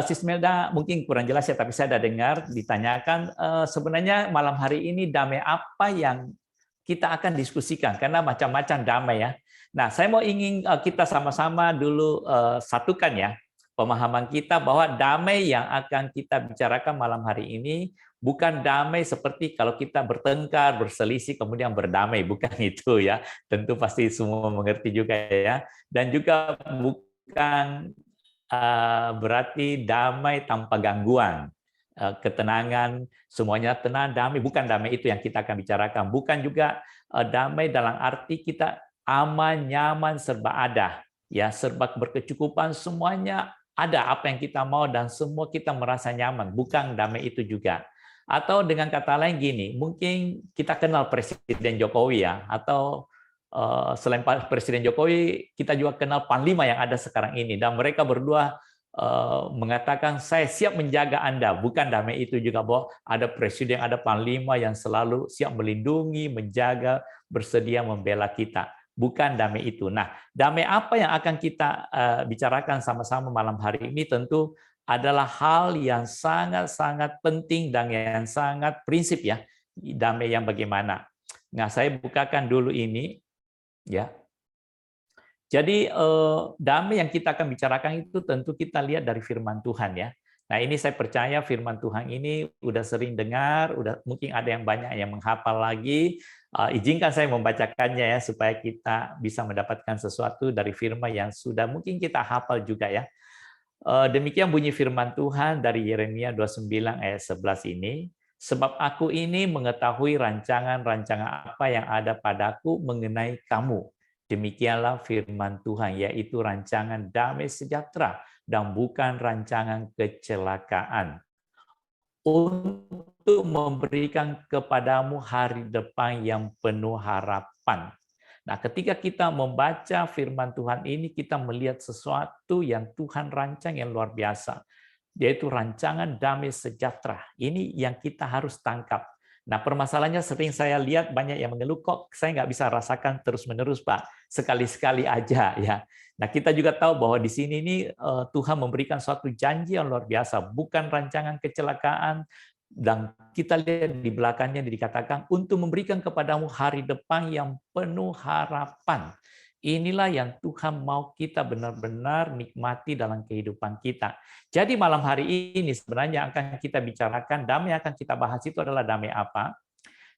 Sis Melda mungkin kurang jelas ya, tapi saya ada dengar ditanyakan sebenarnya malam hari ini damai apa yang kita akan diskusikan, karena macam-macam damai ya. Nah, saya mau ingin kita sama-sama dulu satukan ya pemahaman kita bahwa damai yang akan kita bicarakan malam hari ini bukan damai seperti kalau kita bertengkar, berselisih, kemudian berdamai. Bukan itu ya. Tentu pasti semua mengerti juga ya. Dan juga bukan berarti damai tanpa gangguan, ketenangan, semuanya tenang, damai. Bukan damai itu yang kita akan bicarakan. Bukan juga damai dalam arti kita aman, nyaman, serba ada, ya, serba berkecukupan, semuanya ada apa yang kita mau dan semua kita merasa nyaman. Bukan damai itu juga. Atau dengan kata lain gini, mungkin kita kenal Presiden Jokowi ya, atau selain Presiden Jokowi, kita juga kenal Panglima yang ada sekarang ini. Dan mereka berdua mengatakan, saya siap menjaga Anda. Bukan damai itu juga bahwa ada Presiden, ada Panglima yang selalu siap melindungi, menjaga, bersedia membela kita. Bukan damai itu. Nah, damai apa yang akan kita bicarakan sama-sama malam hari ini tentu adalah hal yang sangat-sangat penting dan yang sangat prinsip ya. Damai yang bagaimana. Nah, saya bukakan dulu ini. Ya, jadi damai yang kita akan bicarakan itu tentu kita lihat dari firman Tuhan ya. Nah ini saya percaya firman Tuhan ini udah sering dengar, udah mungkin ada yang banyak yang menghafal lagi. Izinkan saya membacakannya ya supaya kita bisa mendapatkan sesuatu dari firman yang sudah mungkin kita hafal juga ya. Demikian bunyi firman Tuhan dari Yeremia 29 ayat 11 ini. Sebab aku ini mengetahui rancangan-rancangan apa yang ada padaku mengenai kamu. Demikianlah firman Tuhan, yaitu rancangan damai sejahtera dan bukan rancangan kecelakaan. Untuk memberikan kepadamu hari depan yang penuh harapan. Nah, ketika kita membaca firman Tuhan ini, kita melihat sesuatu yang Tuhan rancang yang luar biasa, yaitu rancangan damai sejahtera. Ini yang kita harus tangkap. Nah, permasalahannya sering saya lihat banyak yang mengeluh, kok saya nggak bisa rasakan terus-menerus, Pak. Sekali-sekali aja ya. Nah, kita juga tahu bahwa di sini ini Tuhan memberikan suatu janji yang luar biasa, bukan rancangan kecelakaan, dan kita lihat di belakangnya dikatakan untuk memberikan kepadamu hari depan yang penuh harapan. Inilah yang Tuhan mau kita benar-benar nikmati dalam kehidupan kita. Jadi malam hari ini sebenarnya akan kita bicarakan, damai yang akan kita bahas itu adalah damai apa?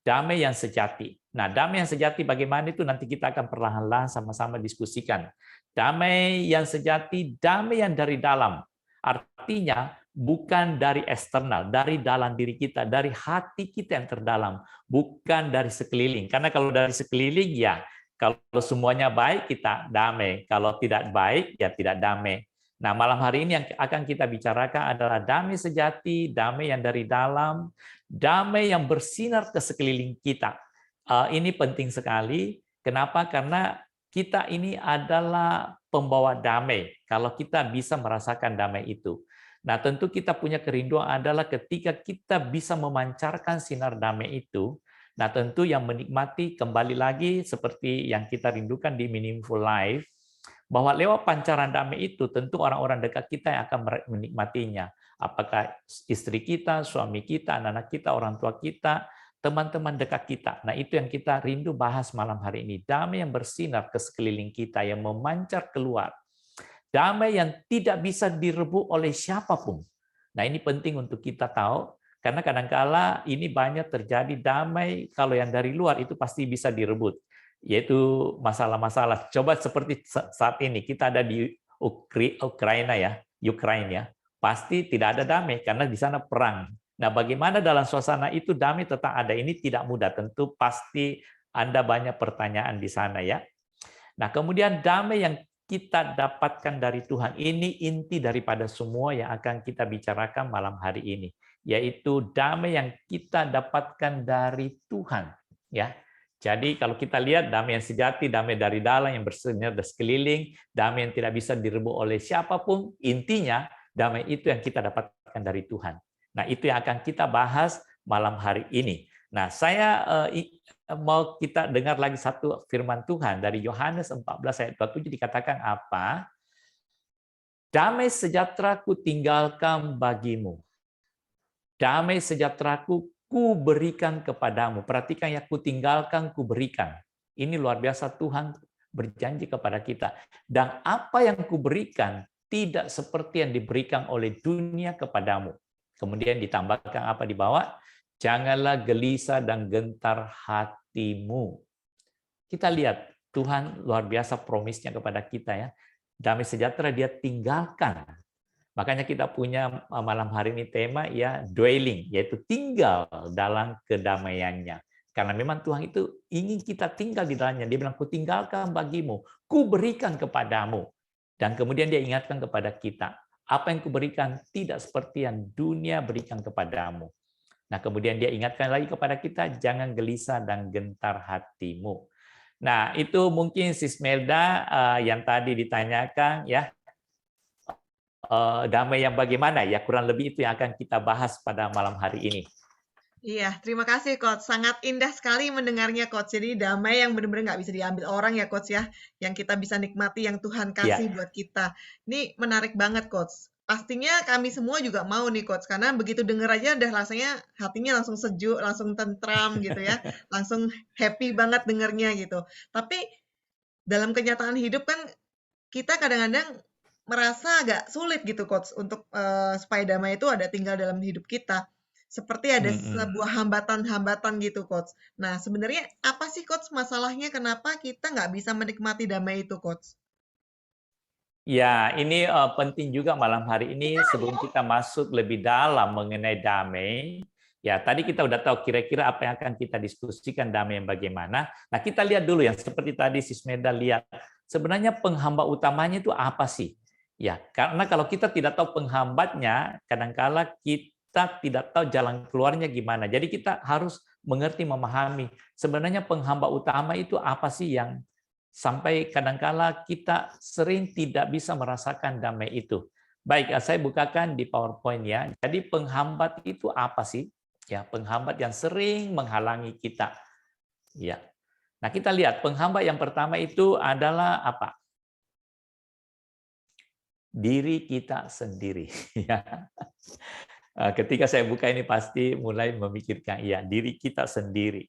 Damai yang sejati. Nah, damai yang sejati bagaimana itu nanti kita akan perlahan-lahan sama-sama diskusikan. Damai yang sejati, damai yang dari dalam. Artinya bukan dari eksternal, dari dalam diri kita, dari hati kita yang terdalam, bukan dari sekeliling. Karena kalau dari sekeliling ya, kalau semuanya baik kita damai, kalau tidak baik ya tidak damai. Nah, malam hari ini yang akan kita bicarakan adalah damai sejati, damai yang dari dalam, damai yang bersinar ke sekeliling kita. Ini penting sekali. Kenapa? Karena kita ini adalah pembawa damai. Kalau kita bisa merasakan damai itu. Nah, tentu kita punya kerinduan adalah ketika kita bisa memancarkan sinar damai itu. Nah, tentu yang menikmati kembali lagi seperti yang kita rindukan di Meaningful Life, bahwa lewat pancaran damai itu tentu orang-orang dekat kita yang akan menikmatinya. Apakah istri kita, suami kita, anak-anak kita, orang tua kita, teman-teman dekat kita. Nah, itu yang kita rindu bahas malam hari ini. Damai yang bersinar ke sekeliling kita, yang memancar keluar. Damai yang tidak bisa direbut oleh siapapun. Nah, ini penting untuk kita tahu, karena kadang-kala ini banyak terjadi damai, kalau yang dari luar itu pasti bisa direbut. Yaitu masalah-masalah. Coba seperti saat ini, kita ada di Ukraina ya, pasti tidak ada damai, karena di sana perang. Nah, bagaimana dalam suasana itu damai tetap ada? Ini tidak mudah, tentu pasti Anda banyak pertanyaan di sana ya. Nah, kemudian damai yang kita dapatkan dari Tuhan ini inti daripada semua yang akan kita bicarakan malam hari ini, yaitu damai yang kita dapatkan dari Tuhan, ya. Jadi kalau kita lihat damai yang sejati, damai dari dalam yang bersinar di sekeliling, damai yang tidak bisa direbut oleh siapapun, intinya damai itu yang kita dapatkan dari Tuhan. Nah, itu yang akan kita bahas malam hari ini. Nah, saya mau kita dengar lagi satu firman Tuhan dari Yohanes 14 ayat 27 dikatakan apa? Damai sejahtera-Ku tinggalkan bagimu. Damai sejahtera-Ku ku berikan kepadamu. Perhatikan ya, ku tinggalkan, ku berikan. Ini luar biasa, Tuhan berjanji kepada kita. Dan apa yang ku berikan tidak seperti yang diberikan oleh dunia kepadamu. Kemudian ditambahkan apa di bawah? Janganlah gelisah dan gentar hatimu. Kita lihat Tuhan luar biasa promisnya kepada kita ya. Damai sejahtera Dia tinggalkan. Makanya kita punya malam hari ini tema ya dwelling, yaitu tinggal dalam kedamaiannya. Karena memang Tuhan itu ingin kita tinggal di dalamnya. Dia bilang, ku tinggalkan bagimu, ku berikan kepadamu. Dan kemudian Dia ingatkan kepada kita, apa yang kuberikan tidak seperti yang dunia berikan kepadamu. Nah, kemudian Dia ingatkan lagi kepada kita, jangan gelisah dan gentar hatimu. Nah, itu mungkin Sis Melda yang tadi ditanyakan ya, damai yang bagaimana ya, kurang lebih itu yang akan kita bahas pada malam hari ini. Iya, terima kasih Coach. Sangat indah sekali mendengarnya Coach. Jadi damai yang benar-benar nggak bisa diambil orang ya Coach ya, yang kita bisa nikmati yang Tuhan kasih Ya, buat kita. Ini menarik banget Coach. Pastinya kami semua juga mau nih Coach, karena begitu denger aja udah rasanya hatinya langsung sejuk, langsung tentram gitu ya, langsung happy banget dengernya gitu. Tapi dalam kenyataan hidup kan kita kadang-kadang merasa agak sulit gitu Coach untuk, supaya damai itu ada tinggal dalam hidup kita. Seperti ada sebuah hambatan-hambatan gitu Coach. Nah sebenarnya apa sih Coach masalahnya kenapa kita nggak bisa menikmati damai itu Coach? ya, ini penting juga malam hari ini sebelum kita masuk lebih dalam mengenai damai. Ya, tadi kita udah tahu kira-kira apa yang akan kita diskusikan damai yang bagaimana. Nah, kita lihat dulu yang seperti tadi Sis Meda lihat. Sebenarnya penghamba utamanya itu apa sih? Ya, karena kalau kita tidak tahu penghambatnya, kadangkala kita tidak tahu jalan keluarnya gimana. Jadi kita harus mengerti, memahami sebenarnya penghamba utama itu apa sih yang sampai kadangkala kita sering tidak bisa merasakan damai itu. Baik, saya bukakan di PowerPoint ya. Jadi penghambat itu apa sih? Ya, penghambat yang sering menghalangi kita. Ya. Nah, kita lihat penghambat yang pertama itu adalah apa? Diri kita sendiri. Ya. Ketika saya buka ini pasti mulai memikirkan, ya, diri kita sendiri.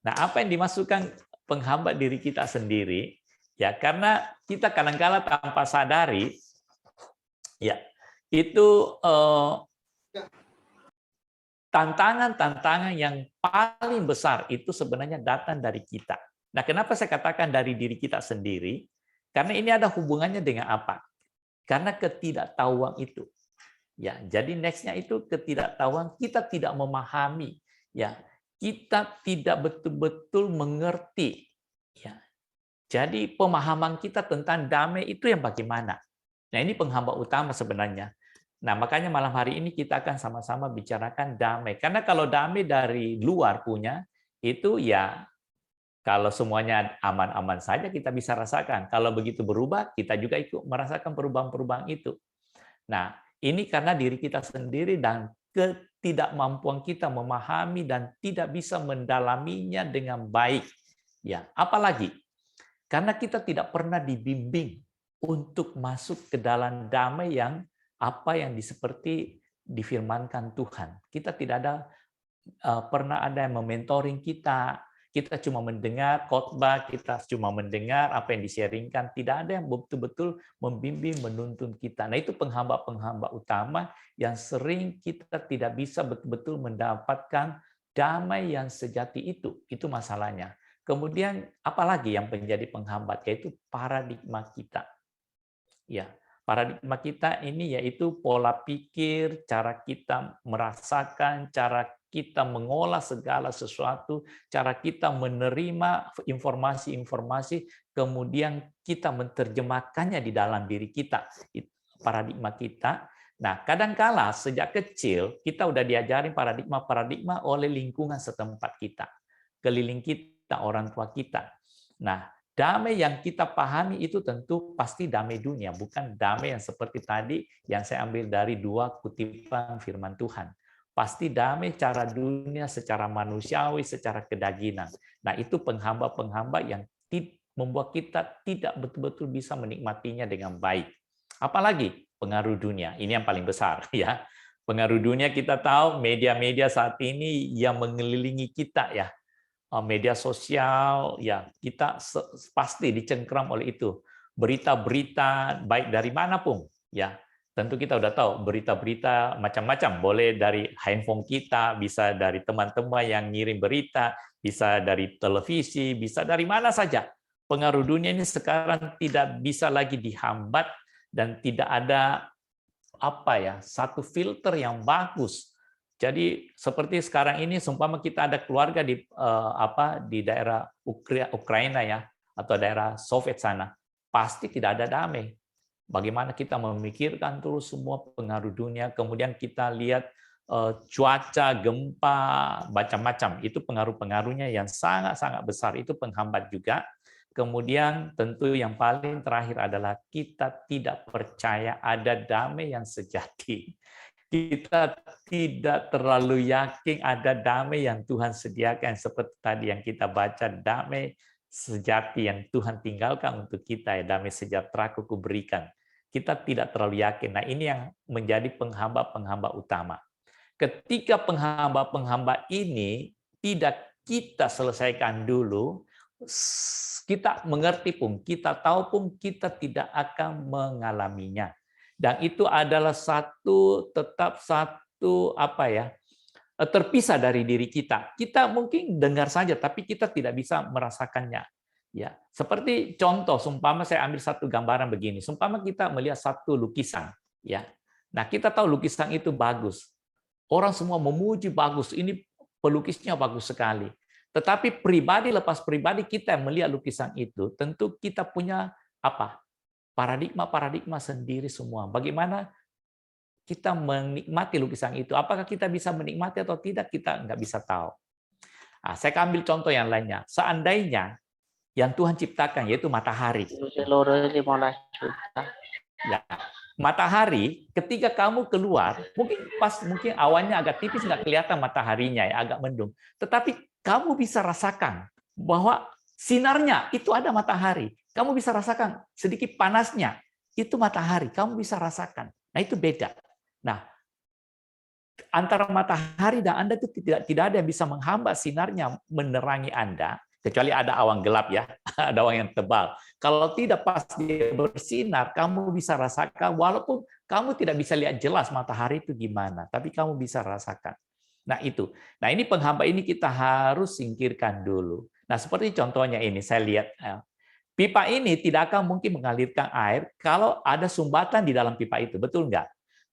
Nah, apa yang dimasukkan penghambat diri kita sendiri? Ya, karena kita kadang-kala tanpa sadari, ya, itu tantangan-tantangan yang paling besar itu sebenarnya datang dari kita. Nah, kenapa saya katakan dari diri kita sendiri? Karena ini ada hubungannya dengan apa? Karena ketidaktahuan itu. Ya, jadi next-nya itu ketidaktahuan, kita tidak memahami, ya, kita tidak betul-betul mengerti, ya. Jadi pemahaman kita tentang damai itu yang bagaimana? Nah, ini penghambat utama sebenarnya. Nah, makanya malam hari ini kita akan sama-sama bicarakan damai. Karena kalau damai dari luar punya, itu ya kalau semuanya aman-aman saja kita bisa rasakan. Kalau begitu berubah, kita juga ikut merasakan perubahan-perubahan itu. Nah, ini karena diri kita sendiri dan ketidakmampuan kita memahami dan tidak bisa mendalaminya dengan baik. Ya, apalagi karena kita tidak pernah dibimbing untuk masuk ke dalam damai yang apa yang seperti difirmankan Tuhan. Kita tidak ada pernah ada yang mementoring kita. Kita cuma mendengar khotbah, kita cuma mendengar apa yang di-sharingkan, tidak ada yang betul-betul membimbing, menuntun kita. Nah, itu penghambat-penghambat utama yang sering kita tidak bisa betul-betul mendapatkan damai yang sejati itu. Itu masalahnya. Kemudian apalagi yang menjadi penghambat, yaitu paradigma kita. Ya, paradigma kita ini yaitu pola pikir, cara kita merasakan, cara kita mengolah segala sesuatu, cara kita menerima informasi-informasi, kemudian kita menerjemahkannya di dalam diri kita. Paradigma kita. Nah, kadangkala sejak kecil kita udah diajarin paradigma-paradigma oleh lingkungan setempat kita, keliling kita, orang tua kita. Nah, damai yang kita pahami itu tentu pasti damai dunia, bukan damai yang seperti tadi yang saya ambil dari 2 kutipan firman Tuhan. Pasti damai cara dunia, secara manusiawi, secara kedagingan. Nah, itu penghambat-penghambat yang membuat kita tidak betul-betul bisa menikmatinya dengan baik. Apalagi pengaruh dunia. Ini yang paling besar, ya. Pengaruh dunia kita tahu media-media saat ini yang mengelilingi kita, ya. Media sosial, ya kita pasti dicengkram oleh itu. Berita-berita baik dari manapun, ya. Tentu kita udah tahu berita-berita macam-macam, boleh dari handphone kita, bisa dari teman-teman yang ngirim berita, bisa dari televisi, bisa dari mana saja. Pengaruh dunia ini sekarang tidak bisa lagi dihambat dan tidak ada satu filter yang bagus. Jadi seperti sekarang ini, seumpama kita ada keluarga di daerah Ukraina, ya, atau daerah Soviet sana, pasti tidak ada damai. Bagaimana kita memikirkan terus semua pengaruh dunia, kemudian kita lihat cuaca, gempa, macam-macam. Itu pengaruh-pengaruhnya yang sangat-sangat besar. Itu penghambat juga. Kemudian tentu yang paling terakhir adalah kita tidak percaya ada damai yang sejati. Kita tidak terlalu yakin ada damai yang Tuhan sediakan, seperti tadi yang kita baca, damai sejati yang Tuhan tinggalkan untuk kita, ya, damai sejahtera Ku berikan. Kita tidak terlalu yakin. Nah, ini yang menjadi penghambat-penghambat utama. Ketika penghambat-penghambat ini tidak kita selesaikan dulu, kita mengerti pun, kita tahu pun, kita tidak akan mengalaminya. Dan itu adalah tetap satu terpisah dari diri kita. Kita mungkin dengar saja, tapi kita tidak bisa merasakannya. Ya, seperti contoh, seumpama saya ambil satu gambaran begini. Seumpama kita melihat satu lukisan, ya. Nah, kita tahu lukisan itu bagus. Orang semua memuji bagus. Ini pelukisnya bagus sekali. Tetapi pribadi lepas pribadi kita melihat lukisan itu, tentu kita punya paradigma sendiri semua. Bagaimana kita menikmati lukisan itu? Apakah kita bisa menikmati atau tidak? Kita nggak bisa tahu. Nah, saya ambil contoh yang lainnya. Seandainya yang Tuhan ciptakan yaitu matahari. Ya, matahari ketika kamu keluar, mungkin awannya agak tipis, nggak kelihatan mataharinya, ya, agak mendung. Tetapi kamu bisa rasakan bahwa sinarnya itu ada matahari. Kamu bisa rasakan sedikit panasnya, itu matahari. Kamu bisa rasakan. Nah, itu beda. Nah, antara matahari dan Anda itu tidak ada yang bisa menghambat sinarnya menerangi Anda, kecuali ada awan gelap, ya, ada awan yang tebal. Kalau tidak pas dia bersinar, kamu bisa rasakan, walaupun kamu tidak bisa lihat jelas matahari itu gimana, tapi kamu bisa rasakan. Nah, itu. Nah, ini penghambat ini kita harus singkirkan dulu. Nah, seperti contohnya ini, saya lihat pipa ini tidak akan mungkin mengalirkan air kalau ada sumbatan di dalam pipa itu, betul nggak?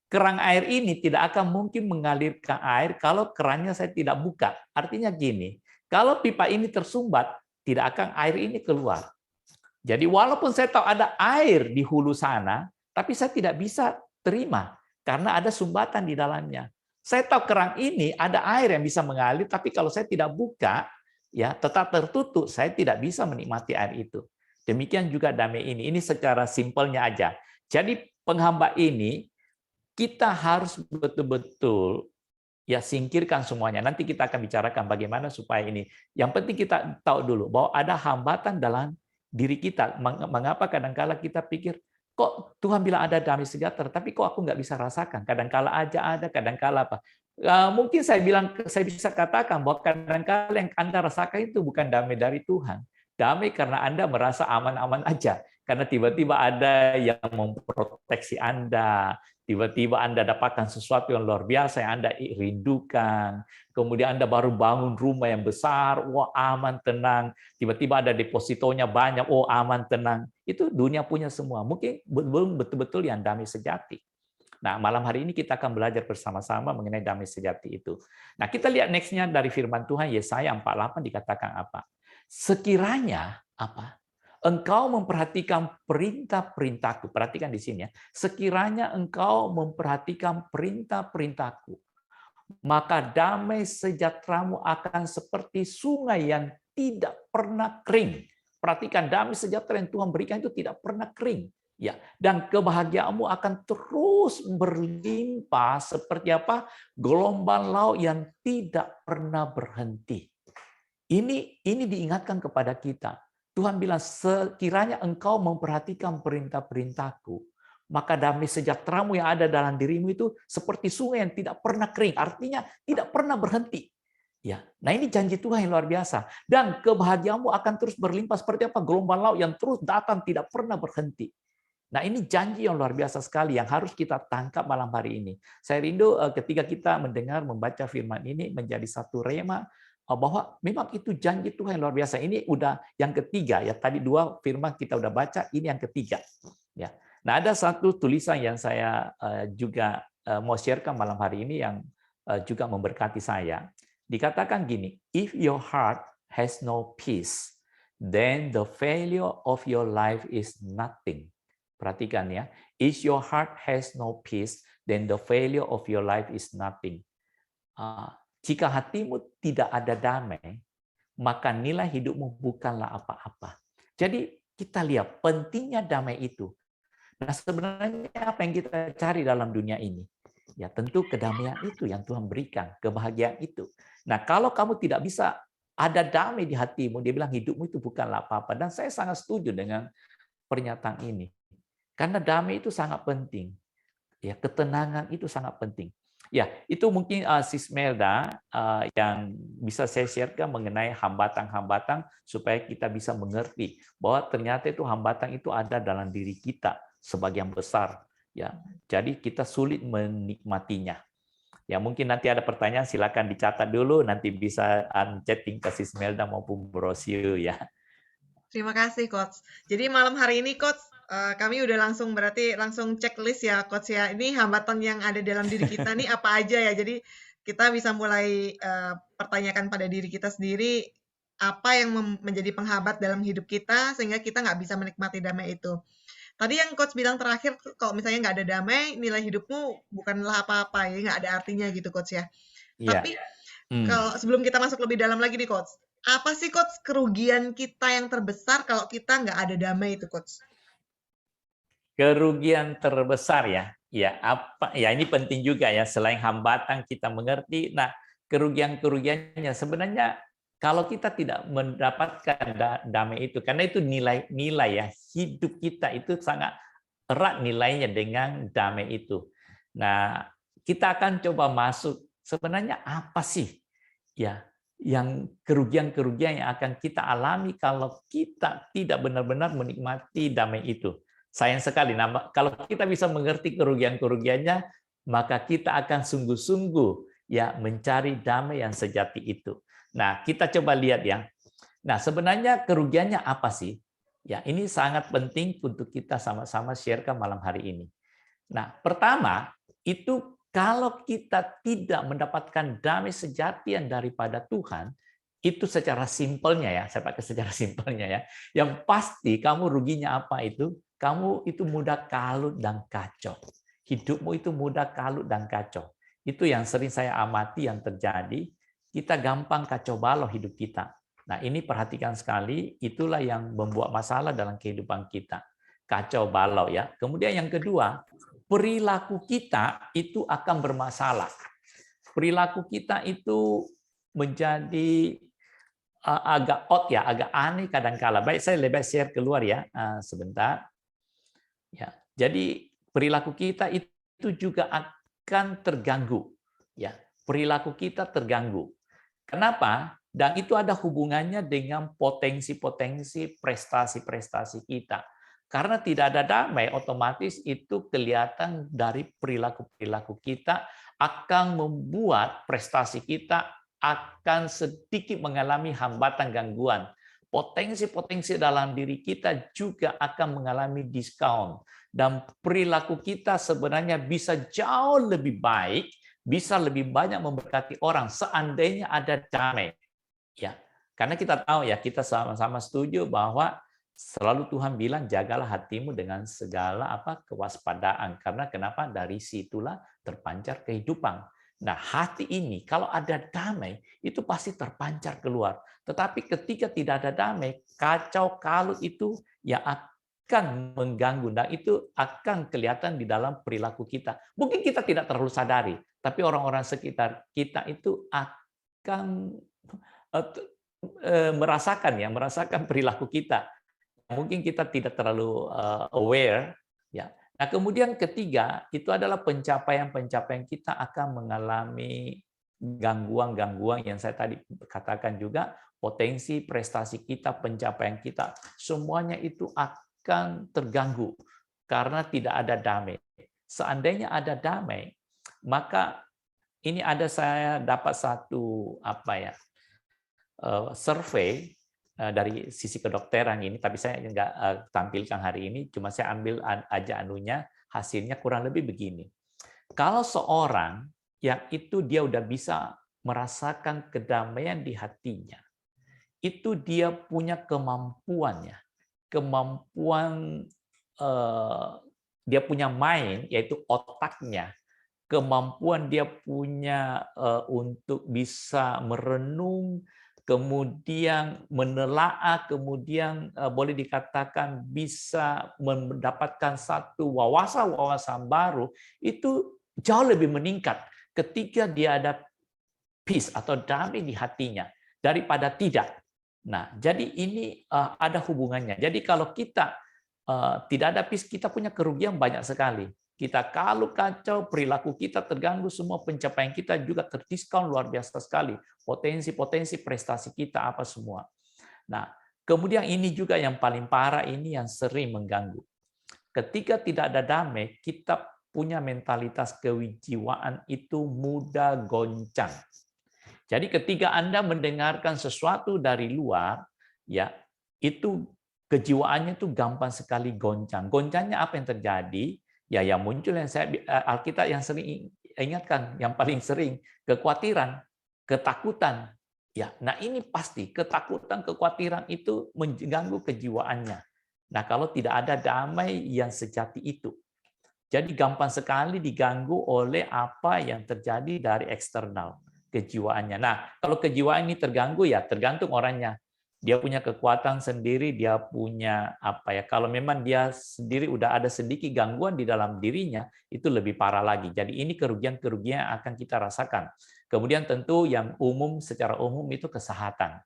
Keran air ini tidak akan mungkin mengalirkan air kalau kerannya saya tidak buka. Artinya gini, kalau pipa ini tersumbat, tidak akan air ini keluar. Jadi walaupun saya tahu ada air di hulu sana, tapi saya tidak bisa terima karena ada sumbatan di dalamnya. Saya tahu keran ini ada air yang bisa mengalir, tapi kalau saya tidak buka, ya tetap tertutup, saya tidak bisa menikmati air itu. Demikian juga damai ini. Ini secara simpelnya aja. Jadi penghambat ini kita harus betul-betul ya singkirkan semuanya. Nanti kita akan bicarakan bagaimana supaya ini. Yang penting kita tahu dulu bahwa ada hambatan dalam diri kita. Mengapa kadang-kala kita pikir, kok Tuhan bilang ada damai sejahtera, tapi kok aku nggak bisa rasakan? Kadang-kala aja ada, kadang-kala apa. Mungkin saya bisa katakan bahwa kadang-kala yang Anda rasakan itu bukan damai dari Tuhan. Damai karena Anda merasa aman-aman aja. Karena tiba-tiba ada yang memproteksi Anda, tiba-tiba Anda dapatkan sesuatu yang luar biasa yang Anda rindukan. Kemudian Anda baru bangun rumah yang besar, wah aman, tenang. Tiba-tiba ada depositonya banyak, oh aman, tenang. Itu dunia punya semua. Mungkin belum betul-betul yang damai sejati. Nah, malam hari ini kita akan belajar bersama-sama mengenai damai sejati itu. Nah, kita lihat next-nya dari firman Tuhan, Yesaya 48 dikatakan apa? Sekiranya engkau memperhatikan perintah-perintahku. Perhatikan di sini ya. Sekiranya engkau memperhatikan perintah-perintahku, maka damai sejahteramu akan seperti sungai yang tidak pernah kering. Perhatikan, damai sejahtera yang Tuhan berikan itu tidak pernah kering. Ya, dan kebahagiaanmu akan terus berlimpah seperti gelombang laut yang tidak pernah berhenti. Ini diingatkan kepada kita. Tuhan bilang, sekiranya engkau memperhatikan perintah-perintahku, maka damai sejahteramu yang ada dalam dirimu itu seperti sungai yang tidak pernah kering, artinya tidak pernah berhenti. Ya, nah ini janji Tuhan yang luar biasa. Dan kebahagiaanmu akan terus berlimpah seperti apa? Gelombang laut yang terus datang tidak pernah berhenti. Nah ini janji yang luar biasa sekali yang harus kita tangkap malam hari ini. Saya rindu ketika kita mendengar, membaca firman ini menjadi satu rema bahwa memang itu janji Tuhan yang luar biasa. Ini udah yang ketiga ya. Tadi 2 firman kita udah baca, ini yang ketiga. Ya. Nah ada satu tulisan yang saya juga mau sharekan malam hari ini yang juga memberkati saya. Dikatakan gini, if your heart has no peace, then the failure of your life is nothing. Perhatikan ya, if your heart has no peace, then the failure of your life is nothing. Jika hatimu tidak ada damai, maka nilai hidupmu bukanlah apa-apa. Jadi kita lihat pentingnya damai itu. Nah sebenarnya apa yang kita cari dalam dunia ini? Ya tentu kedamaian itu yang Tuhan berikan, kebahagiaan itu. Nah kalau kamu tidak bisa ada damai di hatimu, dia bilang hidupmu itu bukanlah apa-apa. Dan saya sangat setuju dengan pernyataan ini. Karena damai itu sangat penting. Ya, ketenangan itu sangat penting. Ya, itu mungkin Sis Melda yang bisa saya sharekan mengenai hambatan-hambatan supaya kita bisa mengerti bahwa ternyata itu hambatan itu ada dalam diri kita sebagian besar. Ya, jadi kita sulit menikmatinya. Ya, mungkin nanti ada pertanyaan silakan dicatat dulu, nanti bisa chatting ke Sis Melda maupun Brosio ya. Terima kasih, Coach. Jadi malam hari ini, Coach, kami udah berarti langsung checklist ya, Coach ya. Ini hambatan yang ada dalam diri kita nih apa aja ya. Jadi kita bisa mulai pertanyakan pada diri kita sendiri apa yang menjadi penghambat dalam hidup kita sehingga kita nggak bisa menikmati damai itu. Tadi yang Coach bilang terakhir, kalau misalnya nggak ada damai, nilai hidupmu bukanlah apa-apa, ya nggak ada artinya gitu, Coach ya. Iya. Tapi kalau sebelum kita masuk lebih dalam lagi nih, Coach, apa sih, Coach, kerugian kita yang terbesar kalau kita nggak ada damai itu, Coach? Kerugian terbesar ya, ya apa? Ya ini penting juga ya. Selain hambatan kita mengerti, nah kerugiannya sebenarnya kalau kita tidak mendapatkan damai itu, karena itu nilai ya hidup kita itu sangat erat nilainya dengan damai itu. Nah kita akan coba masuk sebenarnya apa sih ya yang kerugian-kerugian yang akan kita alami kalau kita tidak benar-benar menikmati damai itu. Sayang sekali, nah, kalau kita bisa mengerti kerugian-kerugiannya, maka kita akan sungguh-sungguh ya mencari damai yang sejati itu. Nah, kita coba lihat ya. Nah, sebenarnya kerugiannya apa sih? Ya, ini sangat penting untuk kita sama-sama sharekan malam hari ini. Nah, pertama, itu kalau kita tidak mendapatkan damai sejati yang daripada Tuhan, itu secara simpelnya ya, saya pakai secara simpelnya ya, yang pasti kamu ruginya apa itu? Kamu itu mudah kalut dan kacau. Hidupmu itu mudah kalut dan kacau. Itu yang sering saya amati yang terjadi, kita gampang kacau balau hidup kita. Nah ini perhatikan sekali, itulah yang membuat masalah dalam kehidupan kita. Kacau balau ya. Kemudian yang kedua, perilaku kita itu akan bermasalah. Perilaku kita itu menjadi agak odd ya, agak aneh kadang-kala. Baik, saya lebih share keluar ya sebentar. Ya, jadi perilaku kita itu juga akan terganggu. Ya, perilaku kita terganggu. Kenapa? Dan itu ada hubungannya dengan potensi-potensi prestasi-prestasi kita. Karena tidak ada damai, otomatis itu kelihatan dari perilaku-perilaku kita akan membuat prestasi kita akan sedikit mengalami hambatan gangguan. Potensi-potensi dalam diri kita juga akan mengalami diskon. Dan perilaku kita sebenarnya bisa jauh lebih baik, bisa lebih banyak memberkati orang seandainya ada damai. Ya, karena kita tahu ya, kita sama-sama setuju bahwa selalu Tuhan bilang jagalah hatimu dengan segala kewaspadaan. Karena kenapa? Dari situlah terpancar kehidupan. Nah, hati ini kalau ada damai itu pasti terpancar keluar. Tetapi ketika tidak ada damai, kacau kalut itu ya akan mengganggu dan itu akan kelihatan di dalam perilaku kita. Mungkin kita tidak terlalu sadari, tapi orang-orang sekitar kita itu akan merasakan perilaku kita. Mungkin kita tidak terlalu aware ya. Nah, kemudian ketiga, itu adalah pencapaian-pencapaian kita akan mengalami gangguan-gangguan yang saya tadi katakan juga, potensi prestasi kita, pencapaian kita, semuanya itu akan terganggu karena tidak ada damai. Seandainya ada damai, maka ini saya dapat satu survei dari sisi kedokteran ini, tapi saya nggak tampilkan hari ini, cuma saya ambil aja hasilnya kurang lebih begini. Kalau seorang yang itu dia udah bisa merasakan kedamaian di hatinya, itu dia punya kemampuan dia punya mind, yaitu otaknya, kemampuan dia punya untuk bisa merenung, kemudian menelaah, kemudian boleh dikatakan bisa mendapatkan satu wawasan-wawasan baru, itu jauh lebih meningkat ketika dia ada peace atau damai di hatinya daripada tidak. Nah, jadi ini ada hubungannya. Jadi kalau kita tidak ada peace, kita punya kerugian banyak sekali. Kita kalau kacau, perilaku kita terganggu, semua pencapaian kita juga terdiskon luar biasa sekali. Potensi-potensi prestasi kita apa semua. Nah, kemudian ini juga yang paling parah, ini yang sering mengganggu. Ketika tidak ada damai, kita punya mentalitas kejiwaan itu mudah goncang. Jadi ketika Anda mendengarkan sesuatu dari luar, ya itu kejiwaannya itu gampang sekali goncang. Goncangnya apa yang terjadi? Ya, yang muncul yang Alkitab yang sering ingatkan, yang paling sering kekhawatiran, ketakutan. Ya, nah ini pasti ketakutan, kekhawatiran itu mengganggu kejiwaannya. Nah, kalau tidak ada damai yang sejati itu, jadi gampang sekali diganggu oleh apa yang terjadi dari eksternal kejiwaannya. Nah, kalau kejiwaan ini terganggu ya tergantung orangnya. Dia punya kekuatan sendiri, dia punya kalau memang dia sendiri udah ada sedikit gangguan di dalam dirinya, itu lebih parah lagi. Jadi ini kerugian-kerugian yang akan kita rasakan. Kemudian tentu yang secara umum itu kesehatan.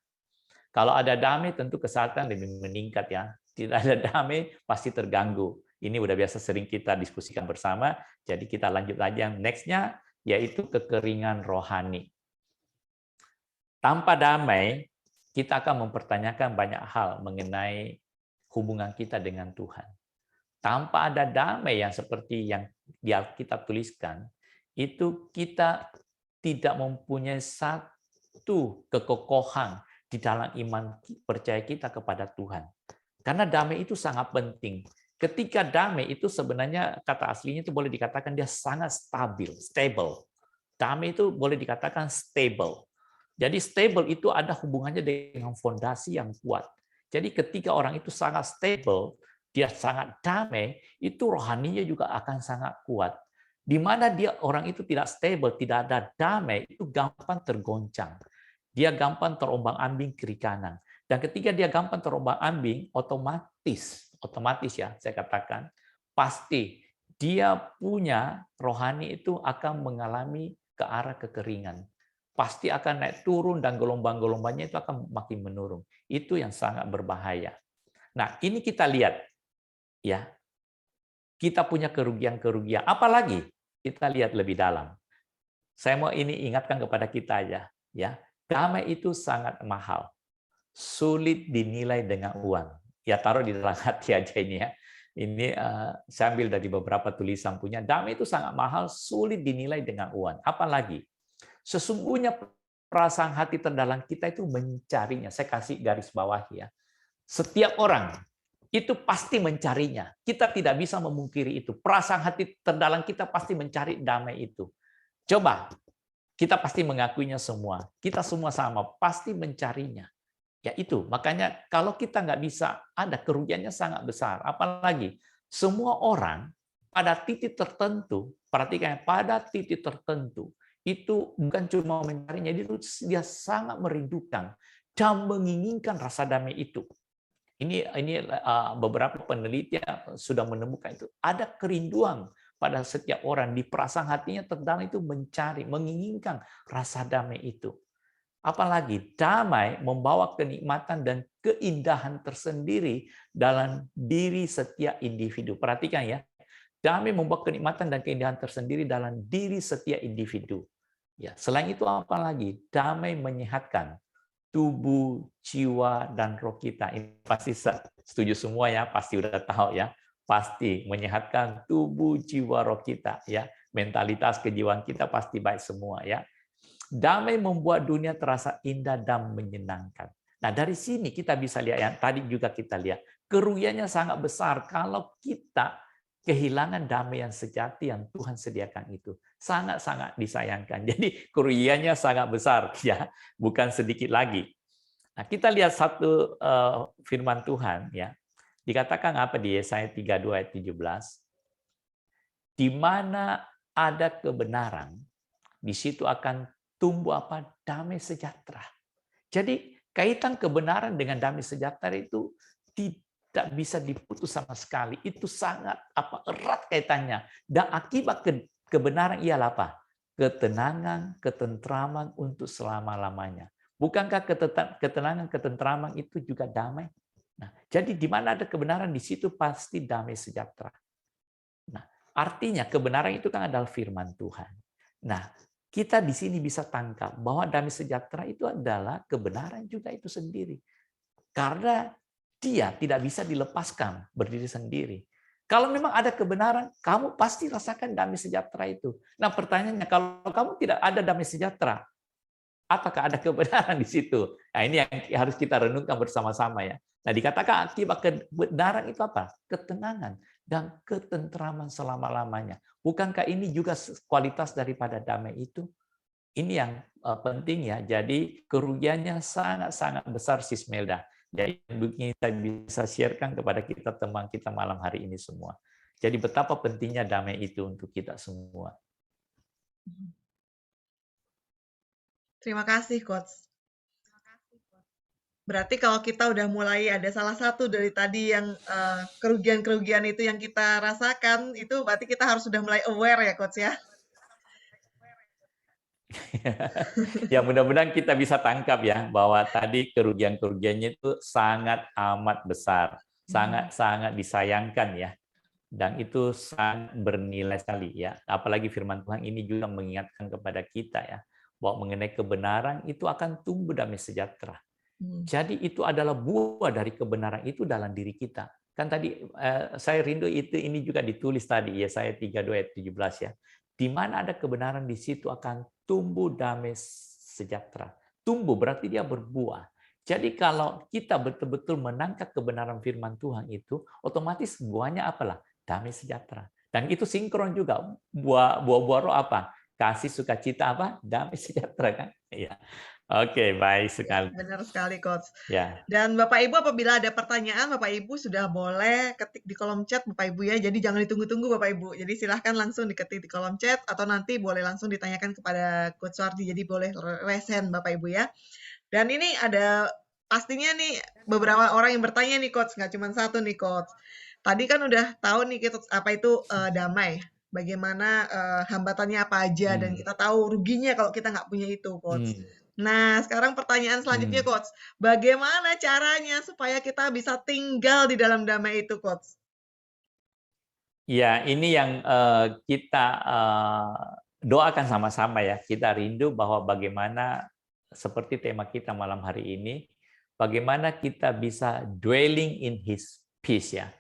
Kalau ada damai tentu kesehatan lebih meningkat ya. Tidak ada damai pasti terganggu. Ini udah biasa sering kita diskusikan bersama. Jadi kita lanjut aja yang next-nya, yaitu kekeringan rohani. Tanpa damai, kita akan mempertanyakan banyak hal mengenai hubungan kita dengan Tuhan. Tanpa ada damai yang seperti yang di Alkitab tuliskan, itu kita tidak mempunyai satu kekokohan di dalam iman percaya kita kepada Tuhan. Karena damai itu sangat penting. Ketika damai itu sebenarnya kata aslinya itu boleh dikatakan dia sangat stable. Damai itu boleh dikatakan stable. Jadi stable itu ada hubungannya dengan fondasi yang kuat. Jadi ketika orang itu sangat stable, dia sangat damai, itu rohaninya juga akan sangat kuat. Di mana orang itu tidak stable, tidak ada damai, itu gampang tergoncang. Dia gampang terombang-ambing kiri kanan. Dan ketika dia gampang terombang-ambing, otomatis ya saya katakan, pasti dia punya rohani itu akan mengalami ke arah kekeringan. Pasti akan naik turun dan gelombang-gelombangnya itu akan makin menurun. Itu yang sangat berbahaya. Nah, ini kita lihat ya. Kita punya kerugian-kerugian. Apalagi kita lihat lebih dalam. Saya mau ini ingatkan kepada kita aja ya. Damai itu sangat mahal. Sulit dinilai dengan uang. Ya taruh di dalam hati aja ini ya. Ini saya ambil dari beberapa tulisan punya. Damai itu sangat mahal, sulit dinilai dengan uang. Apalagi sesungguhnya perasaan hati terdalam kita itu mencarinya. Saya kasih garis bawah ya. Setiap orang itu pasti mencarinya. Kita tidak bisa memungkiri itu. Perasaan hati terdalam kita pasti mencari damai itu. Coba, kita pasti mengakuinya semua. Kita semua sama, pasti mencarinya. Ya itu, makanya kalau kita nggak bisa, ada kerugiannya sangat besar. Apalagi semua orang pada titik tertentu, perhatikan pada titik tertentu, itu bukan cuma mencarinya, dia sangat merindukan dan menginginkan rasa damai itu. Ini beberapa penelitian sudah menemukan itu. Ada kerinduan pada setiap orang di perasaan hatinya terdalam itu mencari, menginginkan rasa damai itu. Apalagi damai membawa kenikmatan dan keindahan tersendiri dalam diri setiap individu. Perhatikan ya, Damai membawa kenikmatan dan keindahan tersendiri dalam diri setiap individu. Ya, selain itu apa lagi? Damai menyehatkan tubuh, jiwa, dan roh kita. Ini pasti setuju semua ya, pasti udah tahu ya. Pasti menyehatkan tubuh, jiwa, roh kita ya. Mentalitas kejiwaan kita pasti baik semua ya. Damai membuat dunia terasa indah dan menyenangkan. Nah, dari sini kita bisa lihat yang tadi juga kita lihat, kerugiannya sangat besar kalau kita kehilangan damai yang sejati yang Tuhan sediakan itu. Sangat-sangat disayangkan. Jadi kerugiannya sangat besar ya, bukan sedikit lagi. Nah, kita lihat satu firman Tuhan ya. Dikatakan apa di Yesaya 32 ayat 17? Di mana ada kebenaran, di situ akan tumbuh apa? Damai sejahtera. Jadi kaitan kebenaran dengan damai sejahtera itu tidak bisa diputus sama sekali. Itu sangat erat kaitannya. Dan akibat kebenaran ialah apa? Ketenangan, ketentraman untuk selama-lamanya. Bukankah ketenangan, ketentraman itu juga damai? Nah, jadi di mana ada kebenaran, di situ pasti damai sejahtera. Nah, artinya kebenaran itu kan adalah firman Tuhan. Nah, kita di sini bisa tangkap bahwa damai sejahtera itu adalah kebenaran juga itu sendiri. Karena dia tidak bisa dilepaskan berdiri sendiri. Kalau memang ada kebenaran, kamu pasti rasakan damai sejahtera itu. Nah, pertanyaannya, kalau kamu tidak ada damai sejahtera, apakah ada kebenaran di situ? Nah, ini yang harus kita renungkan bersama-sama ya. Nah, dikatakan akibat kebenaran itu apa? Ketenangan dan ketentraman selama-lamanya. Bukankah ini juga kualitas daripada damai itu? Ini yang penting ya. Jadi kerugiannya sangat-sangat besar, Sis Melda. Jadi begini saya bisa sharekan kepada kita teman kita malam hari ini semua. Jadi betapa pentingnya damai itu untuk kita semua. Terima kasih, Coach. Berarti kalau kita udah mulai ada salah satu dari tadi yang kerugian-kerugian itu yang kita rasakan, itu berarti kita harus sudah mulai aware ya, Coach ya? Ya, mudah-mudahan kita bisa tangkap ya bahwa tadi kerugian-kerugiannya itu sangat amat besar, sangat-sangat disayangkan ya. Dan itu sangat bernilai sekali ya. Apalagi firman Tuhan ini juga mengingatkan kepada kita ya bahwa mengenai kebenaran itu akan tumbuh damai sejahtera. Jadi itu adalah buah dari kebenaran itu dalam diri kita. Kan tadi saya rindu itu ini juga ditulis tadi Yesaya 32 ayat 17 ya. Di mana ada kebenaran di situ akan tumbuh damai sejahtera. Tumbuh berarti dia berbuah. Jadi kalau kita betul-betul menangkap kebenaran firman Tuhan itu, otomatis buahnya apalah? Damai sejahtera. Dan itu sinkron juga. Buah-buah roh apa? Kasih, sukacita apa? Damai sejahtera kan? Iya. Oke, baik sekali. Ya, benar sekali, Coach. Ya. Dan Bapak Ibu apabila ada pertanyaan, Bapak Ibu sudah boleh ketik di kolom chat Bapak Ibu ya. Jadi jangan ditunggu-tunggu Bapak Ibu. Jadi silahkan langsung diketik di kolom chat atau nanti boleh langsung ditanyakan kepada Coach Wardi. Jadi boleh resen Bapak Ibu ya. Dan ini ada pastinya nih beberapa orang yang bertanya nih Coach, nggak cuma satu nih Coach. Tadi kan udah tahu nih kita apa itu damai. Bagaimana hambatannya apa aja dan kita tahu ruginya kalau kita nggak punya itu Coach. Nah, sekarang pertanyaan selanjutnya, Coach. Bagaimana caranya supaya kita bisa tinggal di dalam damai itu, Coach? Ya, ini yang kita doakan sama-sama ya. Kita rindu bahwa bagaimana seperti tema kita malam hari ini, bagaimana kita bisa dwelling in His peace ya.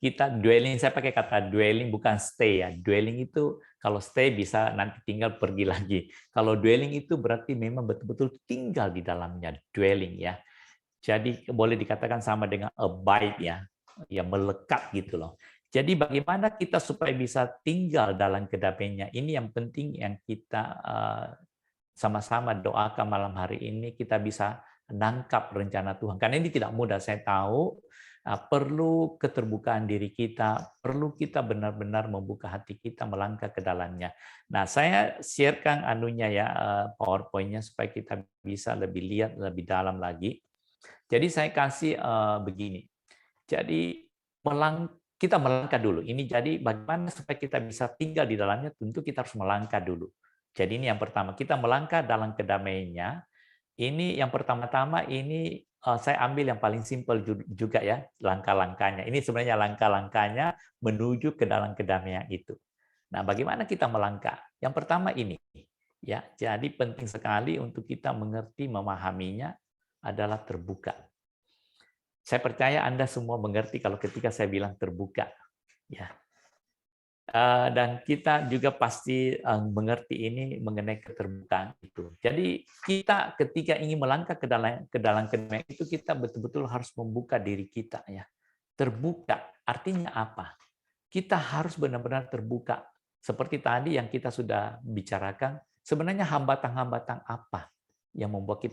Kita dwelling, saya pakai kata dwelling bukan stay ya. Dwelling itu kalau stay bisa nanti tinggal pergi lagi. Kalau dwelling itu berarti memang betul-betul tinggal di dalamnya, dwelling ya. Jadi boleh dikatakan sama dengan abide ya, ya melekat gitu loh. Jadi bagaimana kita supaya bisa tinggal dalam kedamaiannya? Ini yang penting yang kita sama-sama doakan malam hari ini, kita bisa nangkap rencana Tuhan. Karena ini tidak mudah, saya tahu. Perlu keterbukaan diri kita, perlu kita benar-benar membuka hati kita, melangkah ke dalamnya. Nah, saya sharekan anunya ya, PowerPoint-nya supaya kita bisa lebih lihat lebih dalam lagi. Jadi saya kasih begini. Jadi kita melangkah dulu. Ini jadi bagaimana supaya kita bisa tinggal di dalamnya, tentu kita harus melangkah dulu. Jadi ini yang pertama, kita melangkah dalam kedamaiannya. Ini yang pertama-tama ini saya ambil yang paling simpel juga ya, langkah-langkahnya. Ini sebenarnya langkah-langkahnya menuju ke dalam kedamaian itu. Nah, bagaimana kita melangkah? Yang pertama ini, ya. Jadi penting sekali untuk kita mengerti, memahaminya adalah terbuka. Saya percaya Anda semua mengerti kalau ketika saya bilang terbuka, ya. Dan kita juga pasti mengerti ini mengenai keterbukaan itu. Jadi kita ketika ingin melangkah ke dalam kedamaian itu, kita betul-betul harus membuka diri kita, ya. Terbuka artinya apa? Kita harus benar-benar terbuka. Seperti tadi yang kita sudah bicarakan, sebenarnya hambatan-hambatan apa yang membuat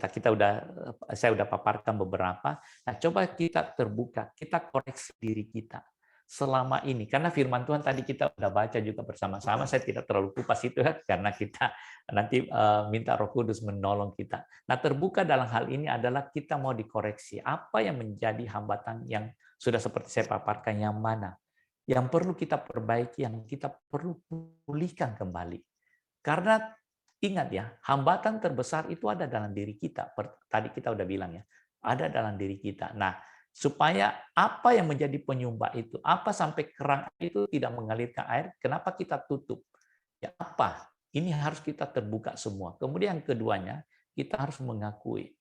saya udah paparkan beberapa. Nah, coba kita terbuka, kita koreksi diri kita selama ini, karena firman Tuhan tadi kita udah baca juga bersama-sama. Saya tidak terlalu kupas itu ya, karena kita nanti minta Roh Kudus menolong kita. Nah, terbuka dalam hal ini adalah kita mau dikoreksi apa yang menjadi hambatan yang sudah seperti saya paparkan, yang mana yang perlu kita perbaiki, yang kita perlu pulihkan kembali. Karena ingat ya, hambatan terbesar itu ada dalam diri kita. Tadi kita udah bilang ya, ada dalam diri kita. Nah, supaya apa yang menjadi penyumbang itu, apa sampai kerang itu tidak mengalirkan air, kenapa kita tutup? Ya apa? Ini harus kita terbuka semua. Kemudian yang keduanya, kita harus mengakui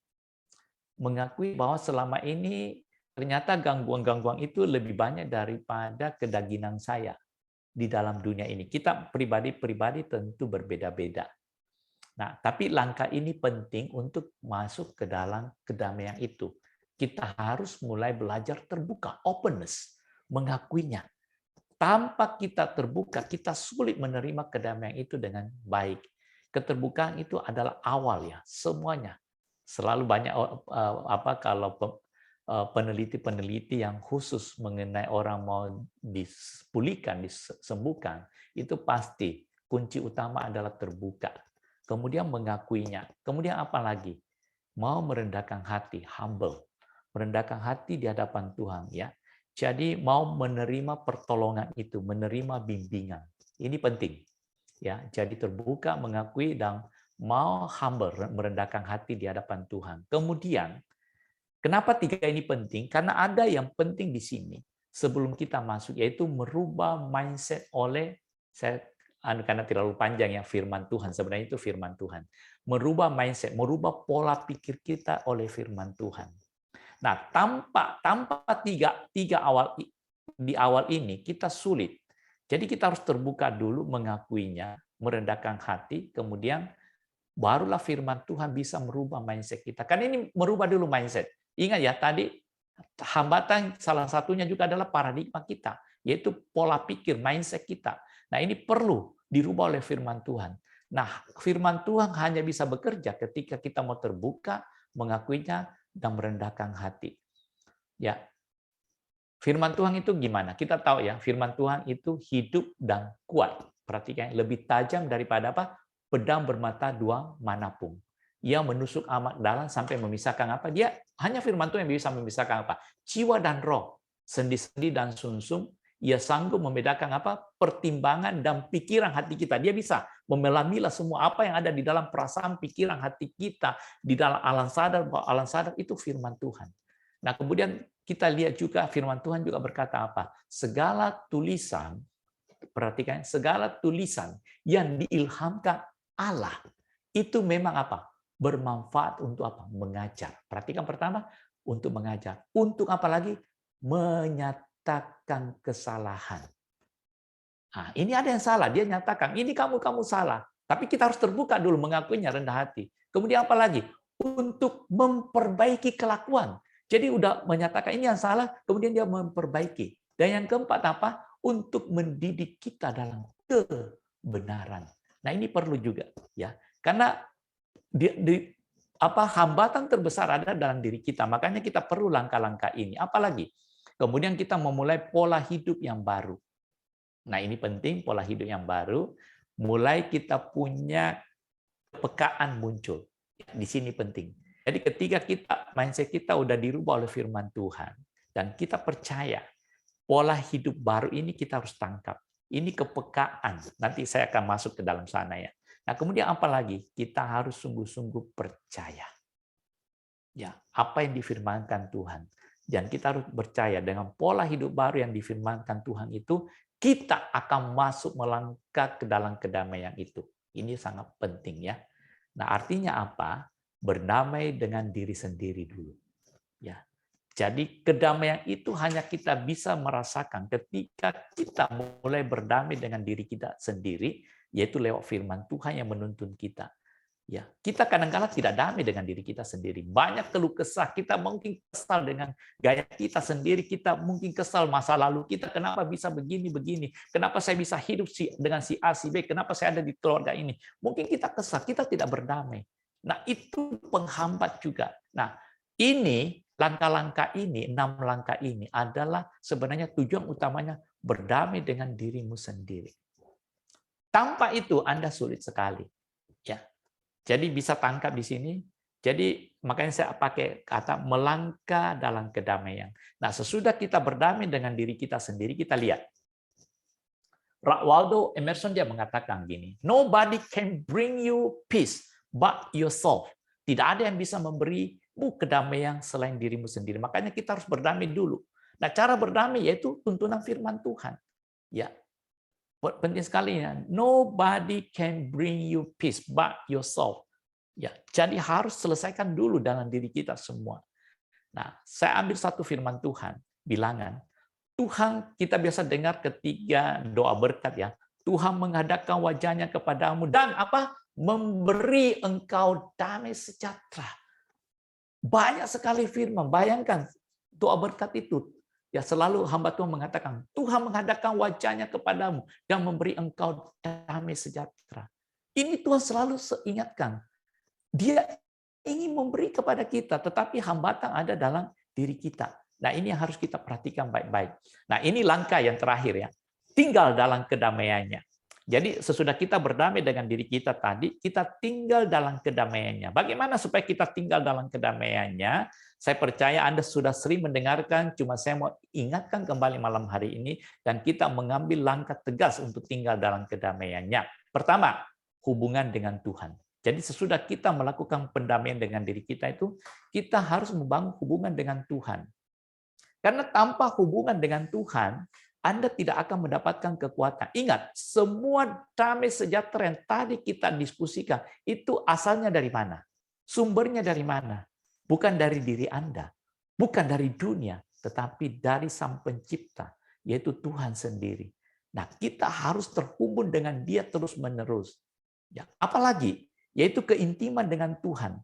bahwa selama ini ternyata gangguan-gangguan itu lebih banyak daripada kedagingan saya di dalam dunia ini. Kita pribadi-pribadi tentu berbeda-beda. Nah, tapi langkah ini penting untuk masuk ke dalam kedamaian itu. Kita harus mulai belajar terbuka, openness, mengakuinya. Tanpa kita terbuka, kita sulit menerima kedamaian itu dengan baik. Keterbukaan itu adalah awal ya, semuanya. Selalu banyak kalau peneliti-peneliti yang khusus mengenai orang mau dipulihkan, disembuhkan, itu pasti kunci utama adalah terbuka. Kemudian mengakuinya. Kemudian apa lagi? Mau merendahkan hati, humble. Merendahkan hati di hadapan Tuhan, ya. Jadi mau menerima pertolongan itu, menerima bimbingan. Ini penting. Ya, jadi terbuka, mengakui, dan mau humble, merendahkan hati di hadapan Tuhan. Kemudian, kenapa tiga ini penting? Karena ada yang penting di sini sebelum kita masuk, yaitu merubah mindset karena terlalu panjang ya firman Tuhan, sebenarnya itu firman Tuhan. Merubah mindset, merubah pola pikir kita oleh firman Tuhan. Nah, tanpa tiga awal di awal ini kita sulit. Jadi kita harus terbuka dulu, mengakuinya, merendahkan hati, kemudian barulah firman Tuhan bisa merubah mindset kita. Karena ini merubah dulu mindset. Ingat ya, tadi hambatan salah satunya juga adalah paradigma kita, yaitu pola pikir, mindset kita. Nah, ini perlu dirubah oleh firman Tuhan. Nah, firman Tuhan hanya bisa bekerja ketika kita mau terbuka, mengakuinya, dan merendahkan hati. Ya, firman Tuhan itu gimana? Kita tahu ya, firman Tuhan itu hidup dan kuat. Perhatikan, lebih tajam daripada apa? Pedang bermata dua manapun. Ia menusuk amat dalam sampai memisahkan apa? Dia hanya firman Tuhan yang bisa memisahkan apa? Jiwa dan roh, sendi-sendi dan sumsum. Ia sanggup membedakan apa? Pertimbangan dan pikiran hati kita. Dia bisa memilah-milah semua apa yang ada di dalam perasaan, pikiran hati kita, di dalam alam sadar, bahwa alam sadar itu firman Tuhan. Nah, kemudian kita lihat juga firman Tuhan juga berkata apa? Segala tulisan, perhatikan, segala tulisan yang diilhamkan Allah itu memang apa? Bermanfaat untuk apa? Mengajar. Perhatikan pertama, untuk mengajar. Untuk apa lagi? Menyatakan kesalahan. Nah, ini ada yang salah, dia nyatakan, ini kamu salah. Tapi kita harus terbuka dulu, mengakuinya, rendah hati. Kemudian apa lagi? Untuk memperbaiki kelakuan. Jadi udah menyatakan ini yang salah, kemudian dia memperbaiki. Dan yang keempat apa? Untuk mendidik kita dalam kebenaran. Nah, ini perlu juga ya. Karena hambatan terbesar ada dalam diri kita. Makanya kita perlu langkah-langkah ini. Apalagi kemudian kita memulai pola hidup yang baru. Nah, ini penting, pola hidup yang baru. Mulai kita punya kepekaan muncul. Di sini penting. Jadi ketika mindset kita udah dirubah oleh firman Tuhan, dan kita percaya pola hidup baru ini kita harus tangkap. Ini kepekaan. Nanti saya akan masuk ke dalam sana ya. Nah, kemudian apa lagi? Kita harus sungguh-sungguh percaya. Ya, apa yang difirmankan Tuhan. Dan kita harus percaya dengan pola hidup baru yang difirmankan Tuhan itu, kita akan masuk melangkah ke dalam kedamaian itu. Ini sangat penting ya. Nah, artinya apa? Berdamai dengan diri sendiri dulu. Ya. Jadi kedamaian itu hanya kita bisa merasakan ketika kita mulai berdamai dengan diri kita sendiri, yaitu lewat firman Tuhan yang menuntun kita. Ya, kita kadang-kala tidak damai dengan diri kita sendiri. Banyak keluh kesah, kita mungkin kesal dengan gaya kita sendiri, kita mungkin kesal masa lalu kita, kenapa bisa begini-begini, kenapa saya bisa hidup dengan si A, si B, kenapa saya ada di keluarga ini. Mungkin kita kesal, kita tidak berdamai. Nah, itu penghambat juga. Nah, ini langkah-langkah ini, 6 langkah ini adalah sebenarnya tujuan utamanya berdamai dengan dirimu sendiri. Tanpa itu Anda sulit sekali. Ya. Jadi bisa tangkap di sini. Jadi makanya saya pakai kata melangkah dalam kedamaian. Nah, sesudah kita berdamai dengan diri kita sendiri, kita lihat. Waldo Emerson dia mengatakan gini, nobody can bring you peace but yourself. Tidak ada yang bisa memberimu kedamaian selain dirimu sendiri. Makanya kita harus berdamai dulu. Nah, cara berdamai yaitu tuntunan firman Tuhan. Ya, penting sekali ya. Nobody can bring you peace but yourself. Ya, jadi harus selesaikan dulu dalam diri kita semua. Nah, saya ambil satu firman Tuhan, bilangan. Tuhan kita biasa dengar ketika doa berkat ya. Tuhan menghadapkan wajahnya kepadamu dan apa? Memberi engkau damai sejahtera. Banyak sekali firman. Bayangkan doa berkat itu. Ya, selalu hamba Tuhan mengatakan, Tuhan menghadapkan wajahnya kepadamu dan memberi engkau damai sejahtera. Ini Tuhan selalu ingatkan. Dia ingin memberi kepada kita, tetapi hambatan ada dalam diri kita. Nah, ini yang harus kita perhatikan baik-baik. Nah, ini langkah yang terakhir ya. Tinggal dalam kedamaiannya. Jadi sesudah kita berdamai dengan diri kita tadi, kita tinggal dalam kedamaiannya. Bagaimana supaya kita tinggal dalam kedamaiannya? Saya percaya Anda sudah sering mendengarkan, cuma saya mau ingatkan kembali malam hari ini, dan kita mengambil langkah tegas untuk tinggal dalam kedamaiannya. Pertama, hubungan dengan Tuhan. Jadi sesudah kita melakukan pendamaian dengan diri kita itu, kita harus membangun hubungan dengan Tuhan. Karena tanpa hubungan dengan Tuhan, Anda tidak akan mendapatkan kekuatan. Ingat, semua damai sejahtera yang tadi kita diskusikan, itu asalnya dari mana? Sumbernya dari mana? Bukan dari diri Anda, bukan dari dunia, tetapi dari Sang Pencipta, yaitu Tuhan sendiri. Nah, kita harus terhubung dengan Dia terus-menerus. Ya, apalagi? Yaitu keintiman dengan Tuhan.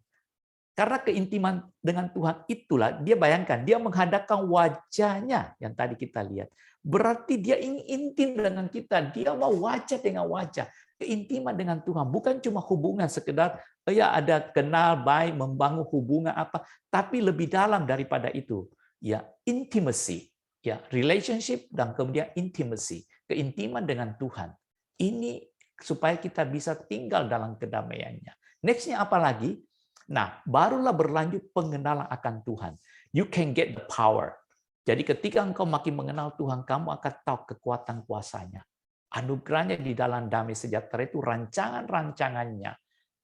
Karena keintiman dengan Tuhan itulah, dia bayangkan, dia menghadapkan wajahnya yang tadi kita lihat. Berarti dia ingin intim dengan kita, dia mau wajah dengan wajah. Keintiman dengan Tuhan, bukan cuma hubungan sekedar, ya ada kenal baik, membangun hubungan apa, tapi lebih dalam daripada itu. Ya, intimacy, ya relationship dan kemudian intimacy, keintiman dengan Tuhan. Ini supaya kita bisa tinggal dalam kedamaiannya. Next-nya apa lagi? Nah, barulah berlanjut pengenalan akan Tuhan. You can get the power. Jadi ketika engkau makin mengenal Tuhan, kamu akan tahu kekuatan kuasanya. Anugerahnya di dalam damai sejahtera itu rancangan-rancangannya.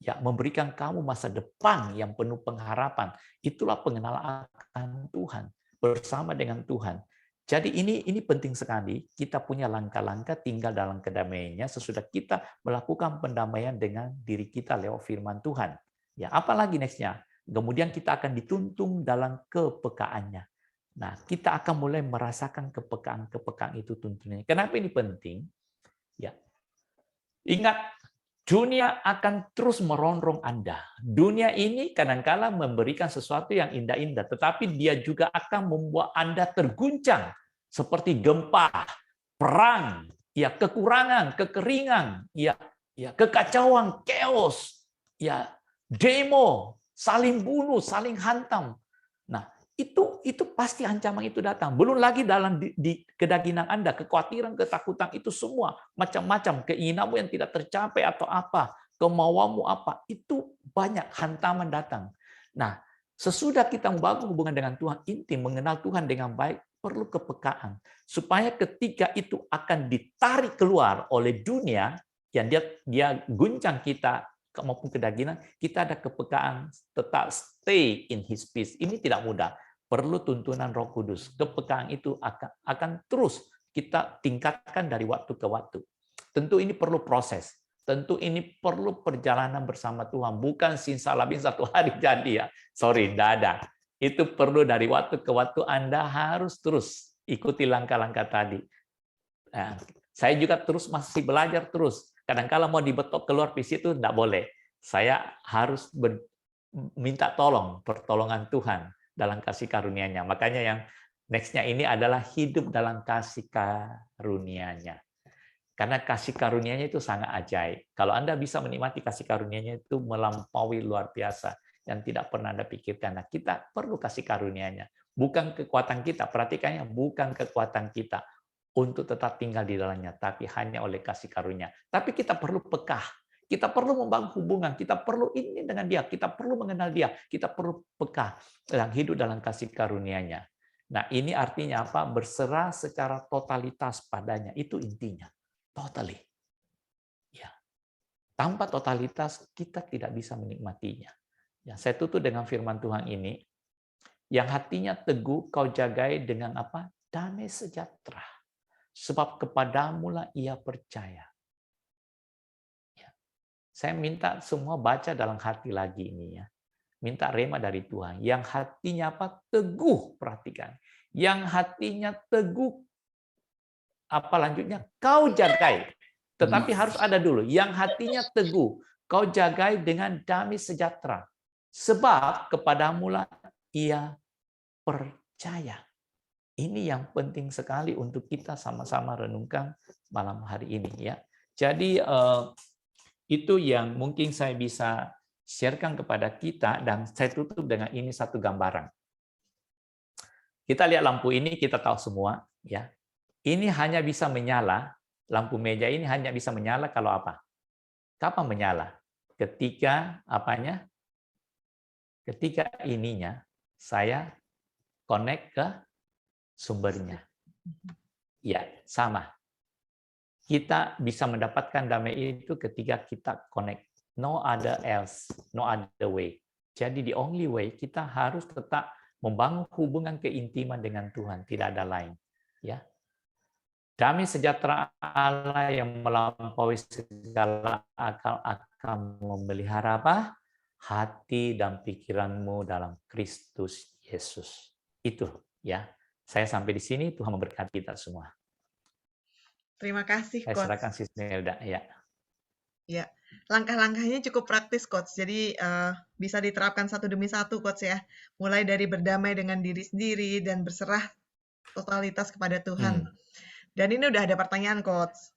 Ya, memberikan kamu masa depan yang penuh pengharapan. Itulah pengenalan akan Tuhan. Bersama dengan Tuhan. Jadi ini penting sekali. Kita punya langkah-langkah tinggal dalam kedamaiannya sesudah kita melakukan pendamaian dengan diri kita lewat firman Tuhan. Ya, apalagi next-nya? Kemudian kita akan dituntun dalam kepekaannya. Nah, kita akan mulai merasakan kepekaan itu tuntunannya. Kenapa ini penting? Ya, ingat, dunia akan terus merongrong Anda. Dunia ini kadang-kala memberikan sesuatu yang indah-indah, tetapi dia juga akan membuat Anda terguncang seperti gempa, perang, ya kekurangan, kekeringan, ya kekacauan, chaos, ya demo, saling bunuh, saling hantam. Nah, itu pasti ancaman itu datang. Belum lagi dalam di kedagingan Anda, kekhawatiran, ketakutan itu semua macam-macam, keinginanmu yang tidak tercapai atau apa, kemauanmu apa, itu banyak hantaman datang. Nah, sesudah kita membangun hubungan dengan Tuhan, intim mengenal Tuhan dengan baik, perlu kepekaan supaya ketika itu akan ditarik keluar oleh dunia yang dia guncang kita maupun kedagingan, kita ada kepekaan tetap stay in His peace. Ini tidak mudah. Perlu tuntunan Roh Kudus. Kepekaan itu akan terus kita tingkatkan dari waktu ke waktu. Tentu ini perlu proses. Tentu ini perlu perjalanan bersama Tuhan. Bukan simsalabim satu hari jadi ya. Sorry, tidak ada. Itu perlu dari waktu ke waktu. Anda harus terus ikuti langkah-langkah tadi. Nah, saya juga terus masih belajar terus. Kadang-kala mau dibetok keluar visi itu tidak boleh. Saya harus minta pertolongan Tuhan dalam kasih karunia-Nya. Makanya yang next-nya ini adalah hidup dalam kasih karunia-Nya. Karena kasih karunia-Nya itu sangat ajaib. Kalau Anda bisa menikmati kasih karunia-Nya itu melampaui luar biasa yang tidak pernah Anda pikirkan. Nah, kita perlu kasih karunia-Nya. Bukan kekuatan kita, perhatikannya, bukan kekuatan kita untuk tetap tinggal di dalamnya, tapi hanya oleh kasih karunia. Tapi kita perlu peka, kita perlu membangun hubungan, kita perlu ini dengan Dia, kita perlu mengenal Dia, kita perlu peka dan hidup dalam kasih karunia-Nya. Nah, ini artinya apa? Berserah secara totalitas padanya, itu intinya. Totally. Ya. Tanpa totalitas, kita tidak bisa menikmatinya. Ya, saya tutup dengan firman Tuhan ini, yang hatinya teguh kau jagai dengan apa? Damai sejahtera. Sebab kepadamulah ia percaya. Ya. Saya minta semua baca dalam hati lagi ini ya. Minta rema dari Tuhan. Yang hatinya apa? Teguh, perhatikan. Yang hatinya teguh, apa lanjutnya? Kau jagai. Tetapi harus ada dulu. Yang hatinya teguh, kau jagai dengan damai sejahtera. Sebab kepadamulah ia percaya. Ini yang penting sekali untuk kita sama-sama renungkan malam hari ini ya. Jadi itu yang mungkin saya bisa sharekan kepada kita, dan saya tutup dengan ini satu gambaran. Kita lihat lampu ini, kita tahu semua ya. Ini hanya bisa menyala, lampu meja ini hanya bisa menyala kalau apa? Kapan menyala? Ketika apanya? Ketika ininya saya connect ke sumbernya. Ya, sama. Kita bisa mendapatkan damai itu ketika kita connect. No other else, no other way. Jadi the only way kita harus tetap membangun hubungan keintiman dengan Tuhan, tidak ada lain. Ya. Damai sejahtera Allah yang melampaui segala akal akan memelihara apa? Hati dan pikiranmu dalam Kristus Yesus. Itu ya. Saya sampai di sini, Tuhan memberkati kita semua. Terima kasih, Saya Coach. serahkan Sis Nelda. Ya. Ya, langkah-langkahnya cukup praktis, Coach. Jadi bisa diterapkan satu demi satu, Coach ya. Mulai dari berdamai dengan diri sendiri dan berserah totalitas kepada Tuhan. Dan ini udah ada pertanyaan, Coach.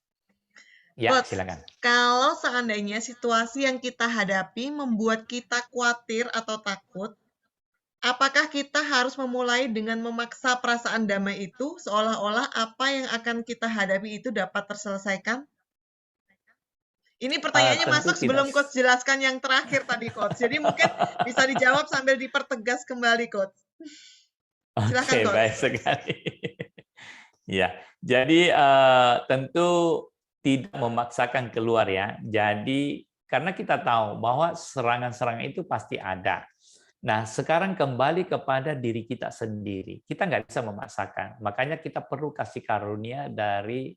Ya, Coach, silakan. kalau seandainya situasi yang kita hadapi membuat kita khawatir atau takut, apakah kita harus memulai dengan memaksa perasaan damai itu seolah-olah apa yang akan kita hadapi itu dapat terselesaikan? Ini pertanyaannya masuk sebelum Coach jelaskan yang terakhir tadi, Coach. Jadi mungkin bisa dijawab sambil dipertegas kembali, Coach. Silakan, Coach. Baik sekali. Ya, jadi tentu tidak memaksakan keluar ya. Jadi karena kita tahu bahwa serangan-serangan itu pasti ada. Nah, sekarang kembali kepada diri kita sendiri. Kita nggak bisa memaksakan. Makanya kita perlu kasih karunia dari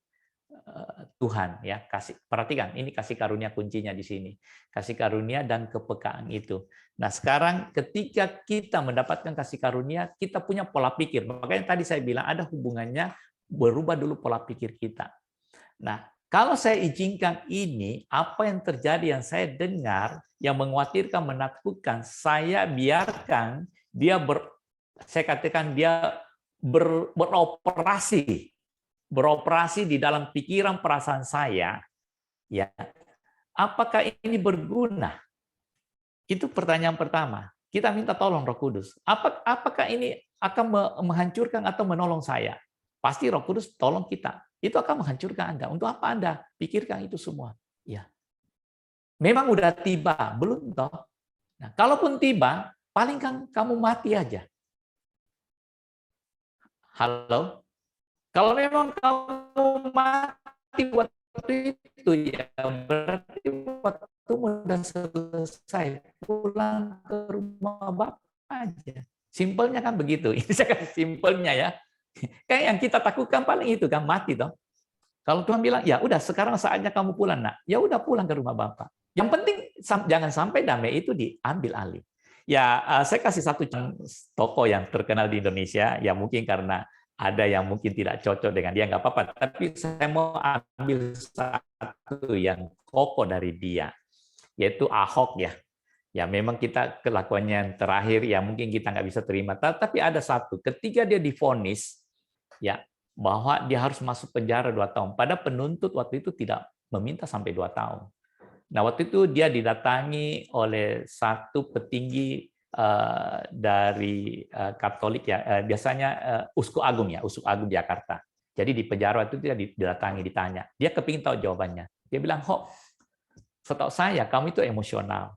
Tuhan ya. Perhatikan, ini kasih karunia kuncinya di sini. Kasih karunia dan kepekaan itu. Nah, sekarang ketika kita mendapatkan kasih karunia, kita punya pola pikir. Makanya tadi saya bilang ada hubungannya, berubah dulu pola pikir kita. Nah, kalau saya izinkan ini, apa yang terjadi yang saya dengar, yang mengkhawatirkan, menakutkan, saya biarkan dia saya katakan dia beroperasi di dalam pikiran perasaan saya, ya. Apakah ini berguna? Itu pertanyaan pertama. Kita minta tolong Roh Kudus. Apakah ini akan menghancurkan atau menolong saya? Pasti Roh Kudus tolong kita. Itu akan menghancurkan Anda. Untuk apa Anda pikirkan itu semua? Ya. Memang udah tiba, belum toh? Nah, kalaupun tiba, paling kan kamu mati aja. Halo? Kalau memang kamu mati waktu itu, ya berarti waktu udah selesai, pulang ke rumah Bapak aja. Simpelnya kan begitu. Ini saya kasih simpelnya ya. Kayak yang kita takutkan paling itu kan mati toh. Kalau Tuhan bilang, ya udah sekarang saatnya kamu pulang nak. Ya udah pulang ke rumah Bapak. Yang penting jangan sampai damai itu diambil alih. Ya saya kasih satu tokoh yang terkenal di Indonesia. Ya mungkin karena ada yang mungkin tidak cocok dengan dia nggak apa-apa. Tapi saya mau ambil satu yang kokoh dari dia, yaitu Ahok ya. Ya memang kita kelakuannya yang terakhir ya mungkin kita nggak bisa terima. Tapi ada satu, ketika dia divonis ya bahwa dia harus masuk penjara 2 tahun. Pada penuntut waktu itu tidak meminta sampai 2 tahun. Nah waktu itu dia didatangi oleh satu petinggi dari Katolik ya, biasanya Uskup Agung ya, Uskup Agung Jakarta. Jadi di penjara itu dia didatangi, ditanya. Dia kepingin tahu jawabannya. Dia bilang, "Kok setahu saya kamu itu emosional.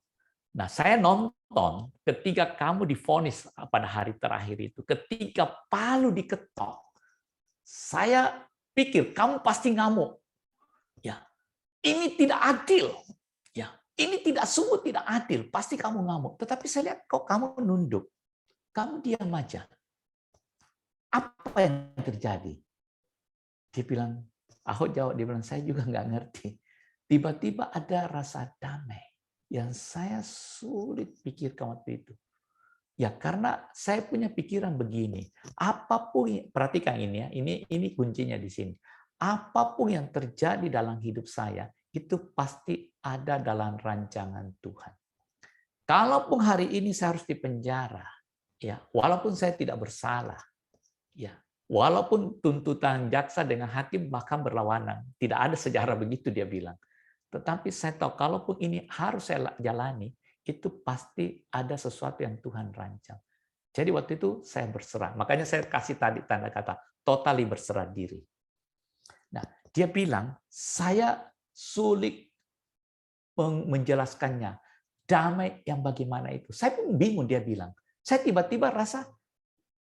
Nah, saya nonton ketika kamu divonis pada hari terakhir itu, ketika palu diketok, saya pikir kamu pasti ngamuk. Ya, ini tidak adil. Ya, ini sungguh tidak adil. Pasti kamu ngamuk. Tetapi saya lihat kok kamu menunduk. Kamu diam aja. Apa yang terjadi? Dia bilang, Ahok jawab, dia bilang, saya juga nggak ngerti. Tiba-tiba ada rasa damai yang saya sulit pikirkan waktu itu. Ya karena saya punya pikiran begini, apapun, perhatikan ini ya, ini kuncinya di sini. Apapun yang terjadi dalam hidup saya, itu pasti ada dalam rancangan Tuhan. Kalaupun hari ini saya harus dipenjara, ya, walaupun saya tidak bersalah, ya, walaupun tuntutan jaksa dengan hakim bahkan berlawanan, tidak ada sejarah begitu dia bilang. Tetapi saya tahu kalaupun ini harus saya jalani, itu pasti ada sesuatu yang Tuhan rancang. Jadi waktu itu saya berserah. Makanya saya kasih tadi tanda kata, totally berserah diri. Nah, dia bilang, saya sulit menjelaskannya. Damai yang bagaimana itu. Saya pun bingung dia bilang. Saya tiba-tiba rasa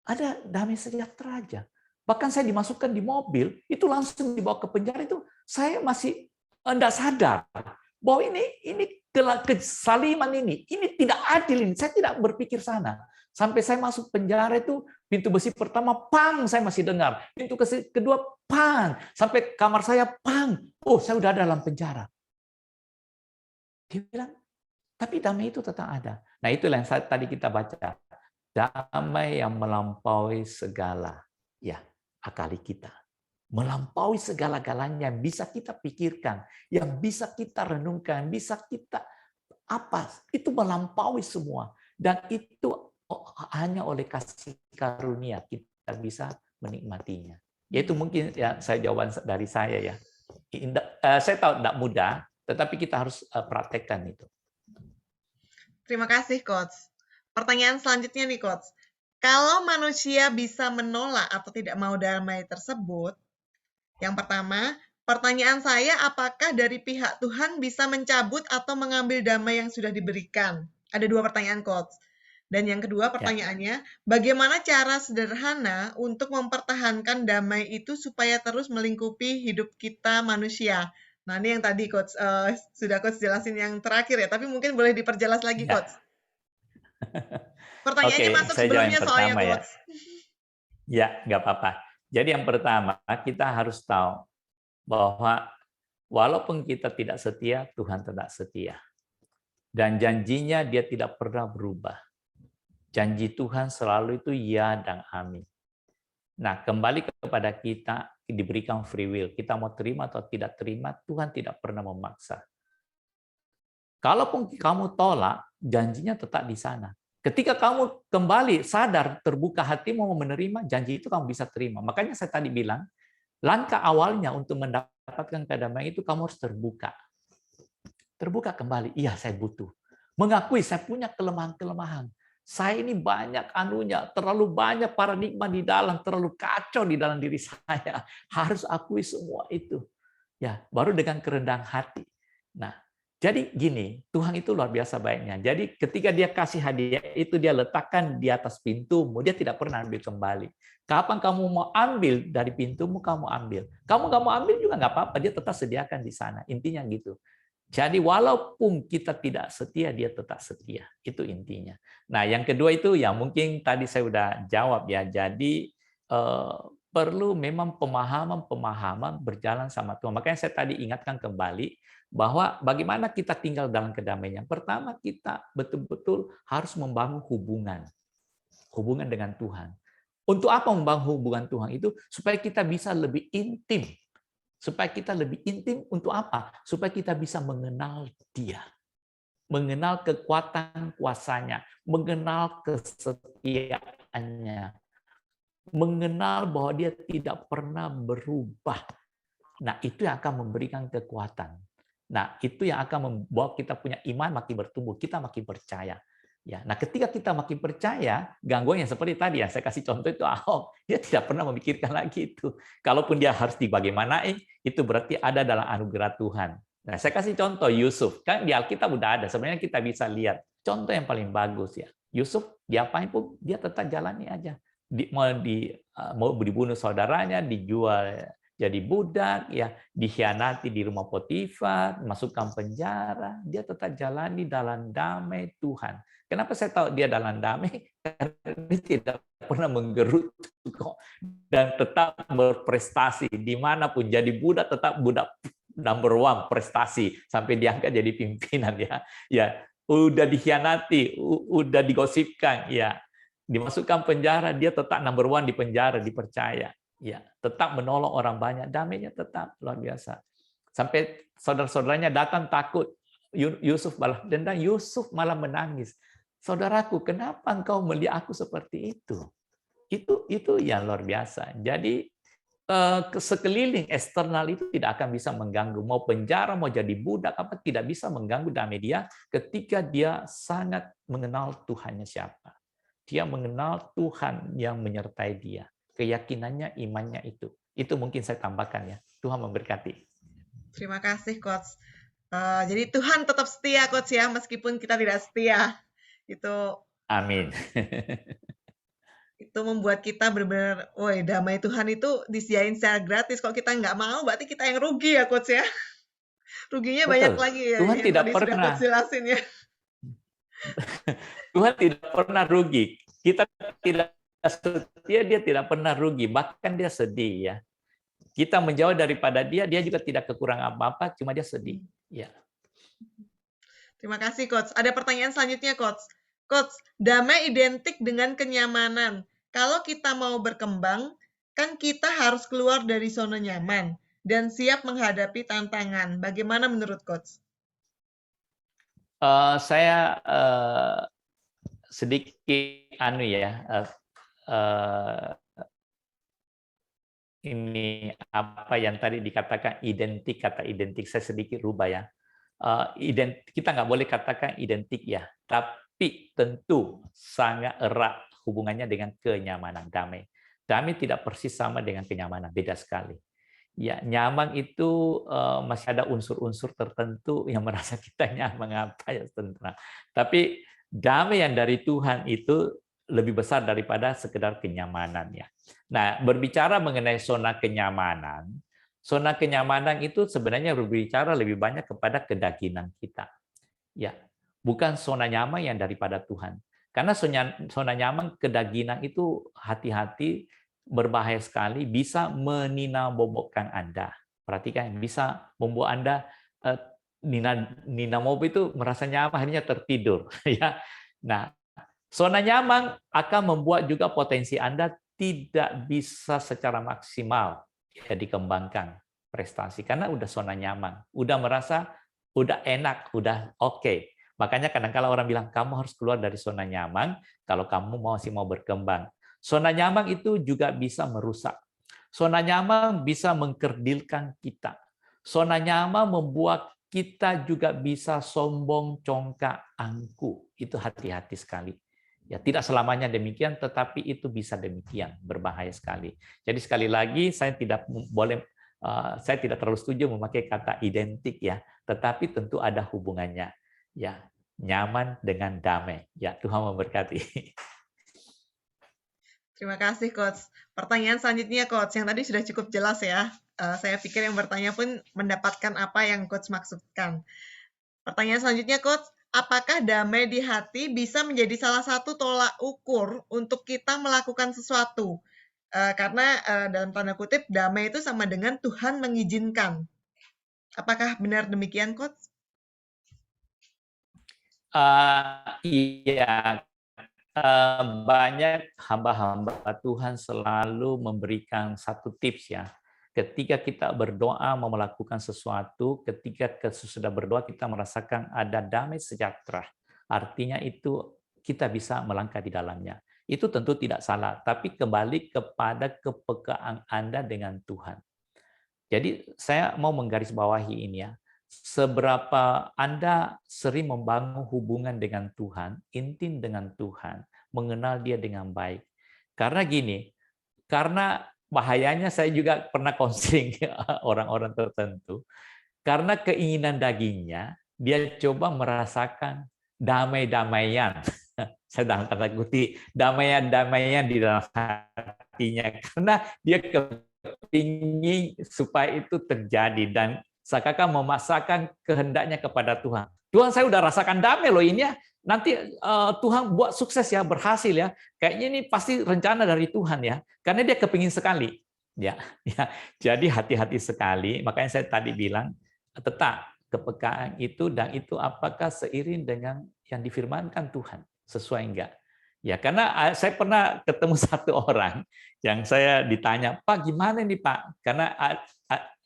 ada damai sejahtera aja. Bahkan saya dimasukkan di mobil, itu langsung dibawa ke penjara itu, saya masih tidak sadar bahwa ini kesaliman ini tidak adil ini. Saya tidak berpikir sana. Sampai saya masuk penjara itu, pintu besi pertama, pang, saya masih dengar. Pintu kedua, pang. Sampai kamar saya, pang. Oh, saya udah dalam penjara. Dia bilang, tapi damai itu tetap ada. Nah, itulah yang tadi kita baca. Damai yang melampaui segala ya akali kita. Melampaui segala-galanya yang bisa kita pikirkan, yang bisa kita renungkan, bisa kita itu melampaui semua. Dan itu hanya oleh kasih karunia kita bisa menikmatinya. Yaitu mungkin ya saya jawaban dari saya ya. Saya tahu tidak mudah, tetapi kita harus praktekkan itu. Terima kasih, Coach. Pertanyaan selanjutnya nih, Coach. Kalau manusia bisa menolak atau tidak mau damai tersebut, yang pertama, pertanyaan saya, apakah dari pihak Tuhan bisa mencabut atau mengambil damai yang sudah diberikan? Ada 2 pertanyaan, Coach. Dan yang kedua pertanyaannya, bagaimana cara sederhana untuk mempertahankan damai itu supaya terus melingkupi hidup kita manusia? Nah, ini yang tadi Coach sudah Coach jelasin yang terakhir ya, tapi mungkin boleh diperjelas lagi, Coach. Pertanyaannya masuk sebelumnya soalnya, Coach. Ya, nggak apa-apa. Jadi yang pertama, kita harus tahu bahwa walaupun kita tidak setia, Tuhan tetap setia. Dan janjinya dia tidak pernah berubah. Janji Tuhan selalu itu ya dan amin. Nah, kembali kepada kita diberikan free will. Kita mau terima atau tidak terima, Tuhan tidak pernah memaksa. Kalaupun kamu tolak, janjinya tetap di sana. Ketika kamu kembali sadar, terbuka hatimu mau menerima, janji itu kamu bisa terima. Makanya saya tadi bilang, langkah awalnya untuk mendapatkan kedamaian itu kamu harus terbuka. Terbuka kembali, iya saya butuh. Mengakui saya punya kelemahan-kelemahan. Saya ini banyak anunya, terlalu banyak paradigma di dalam, terlalu kacau di dalam diri saya. Harus akui semua itu. Ya, baru dengan kerendahan hati. Nah, jadi gini, Tuhan itu luar biasa baiknya. Jadi ketika dia kasih hadiah itu, dia letakkan di atas pintumu, dia tidak pernah ambil kembali. Kapan kamu mau ambil dari pintumu, kamu ambil. Kamu nggak mau ambil juga nggak apa-apa, dia tetap sediakan di sana. Intinya gitu. Jadi walaupun kita tidak setia, dia tetap setia. Itu intinya. Nah, yang kedua itu ya mungkin tadi saya udah jawab ya. Jadi perlu memang pemahaman berjalan sama Tuhan. Makanya saya tadi ingatkan kembali bahwa bagaimana kita tinggal dalam kedamaian. Pertama, kita betul-betul harus membangun hubungan dengan Tuhan. Untuk apa membangun hubungan Tuhan itu? Supaya kita bisa lebih intim. Supaya kita lebih intim untuk apa? Supaya kita bisa mengenal Dia. Mengenal kekuatan kuasanya. Mengenal kesetiaannya. Mengenal bahwa Dia tidak pernah berubah. Nah, itu yang akan memberikan kekuatan. Nah, itu yang akan membawa kita punya iman makin bertumbuh. Kita makin percaya. Ya, nah ketika kita makin percaya, gangguan yang seperti tadi yang saya kasih contoh itu Ahok, dia tidak pernah memikirkan lagi itu. Kalaupun dia harus dibagaimanain, itu berarti ada dalam anugerah Tuhan. Nah, saya kasih contoh Yusuf, kan di Alkitab udah ada. Sebenarnya kita bisa lihat contoh yang paling bagus ya. Yusuf diapain pun dia tetap jalani aja. Mau dibunuh saudaranya, dijual jadi budak, ya dikhianati di rumah Potifar, masukkan penjara, dia tetap jalani dalam damai Tuhan. Kenapa saya tahu dia dalam damai? Karena dia tidak pernah menggerutu kok, dan tetap berprestasi dimanapun. Jadi budak tetap budak number one prestasi sampai diangkat jadi pimpinan ya. Ya, udah dikhianati, udah digosipkan, ya dimasukkan penjara, dia tetap number one di penjara, dipercaya. Ya, tetap menolong orang banyak, damainya tetap luar biasa. Sampai saudara-saudaranya datang takut, Yusuf malah dendam, Yusuf malah menangis. Saudaraku, kenapa engkau melihat aku seperti itu? Itu yang luar biasa. Jadi sekeliling eksternal itu tidak akan bisa mengganggu. Mau penjara, mau jadi budak, apa tidak bisa mengganggu damai dia ketika dia sangat mengenal Tuhannya siapa. Dia mengenal Tuhan yang menyertai dia. Keyakinannya, imannya itu. Itu mungkin saya tambahkan ya. Tuhan memberkati. Terima kasih, Coach. Jadi Tuhan tetap setia, Coach ya, meskipun kita tidak setia. Itu Amin. itu membuat kita benar-benar, woi, damai Tuhan itu disediain secara gratis. Kalau kita nggak mau, berarti kita yang rugi ya, Coach ya. Ruginya banyak Betul. lagi ya, Tuhan yang tidak tadi sudah pernah. Coach jelasin ya. Tuhan tidak pernah rugi. Kita tidak setia, dia tidak pernah rugi. Bahkan dia sedih ya. Kita menjauh daripada dia, dia juga tidak kekurangan apa-apa, cuma dia sedih. Ya. Terima kasih, Coach. Ada pertanyaan selanjutnya, Coach. Coach, damai identik dengan kenyamanan. Kalau kita mau berkembang, kan kita harus keluar dari zona nyaman dan siap menghadapi tantangan. Bagaimana menurut Coach? Saya sedikit ini apa yang tadi dikatakan identik, kata identik saya sedikit rubah ya. Kita nggak boleh katakan identik ya, tapi tentu sangat erat hubungannya dengan kenyamanan, damai. Damai tidak persis sama dengan kenyamanan, beda sekali. Ya, nyaman itu masih ada unsur-unsur tertentu yang merasa kita nyaman apa ya tentram. Tapi damai yang dari Tuhan itu lebih besar daripada sekedar kenyamanan ya. Nah, berbicara mengenai zona kenyamanan itu sebenarnya berbicara lebih banyak kepada kedagingan kita. Ya, bukan zona nyaman yang daripada Tuhan. Karena zona nyaman kedagingan itu hati-hati, berbahaya sekali, bisa meninamobokkan Anda. Perhatikan, bisa membuat Anda ninamobo itu merasa nyaman, akhirnya tertidur. Ya, nah, zona nyaman akan membuat juga potensi Anda tidak bisa secara maksimal ya dikembangkan prestasi karena udah zona nyaman, udah merasa udah enak, udah oke. Makanya kadang-kala orang bilang kamu harus keluar dari zona nyaman kalau kamu masih mau berkembang. Zona nyaman itu juga bisa merusak. Zona nyaman bisa mengkerdilkan kita. Zona nyaman membuat kita juga bisa sombong, congkak, angkuh. Itu hati-hati sekali. Ya, tidak selamanya demikian, tetapi itu bisa demikian, berbahaya sekali. Jadi sekali lagi saya tidak terlalu setuju memakai kata identik ya, tetapi tentu ada hubungannya. Ya, nyaman dengan damai. Ya, Tuhan memberkati. Terima kasih, Coach. Pertanyaan selanjutnya, Coach. Yang tadi sudah cukup jelas ya. Saya pikir yang bertanya pun mendapatkan apa yang Coach maksudkan. Pertanyaan selanjutnya, Coach, apakah damai di hati bisa menjadi salah satu tolak ukur untuk kita melakukan sesuatu? Karena dalam tanda kutip damai itu sama dengan Tuhan mengizinkan. Apakah benar demikian, Coach? Iya, banyak hamba-hamba Tuhan selalu memberikan satu tips ya. Ketika kita berdoa mau melakukan sesuatu, ketika sudah berdoa kita merasakan ada damai sejahtera. Artinya itu kita bisa melangkah di dalamnya. Itu tentu tidak salah, tapi kembali kepada kepekaan Anda dengan Tuhan. Jadi saya mau menggarisbawahi ini ya. Seberapa Anda sering membangun hubungan dengan Tuhan, intim dengan Tuhan, mengenal Dia dengan baik. Karena gini, karena bahayanya saya juga pernah counseling orang-orang tertentu, karena keinginan dagingnya, dia coba merasakan damai-damaian. Saya dalam tanda kutip, damaian-damaian di dalam hatinya. Karena dia ingin supaya itu terjadi dan seakan-akan memaksakan kehendaknya kepada Tuhan. Tuhan, saya udah rasakan damai loh ini ya. Nanti Tuhan buat sukses ya, berhasil ya. Kayaknya ini pasti rencana dari Tuhan ya. Karena dia kepingin sekali. Ya, ya. Jadi hati-hati sekali. Makanya saya tadi bilang tetap kepekaan itu dan itu apakah seiring dengan yang difirmankan Tuhan sesuai enggak? Ya, karena saya pernah ketemu satu orang yang saya ditanya, Pak gimana nih Pak? Karena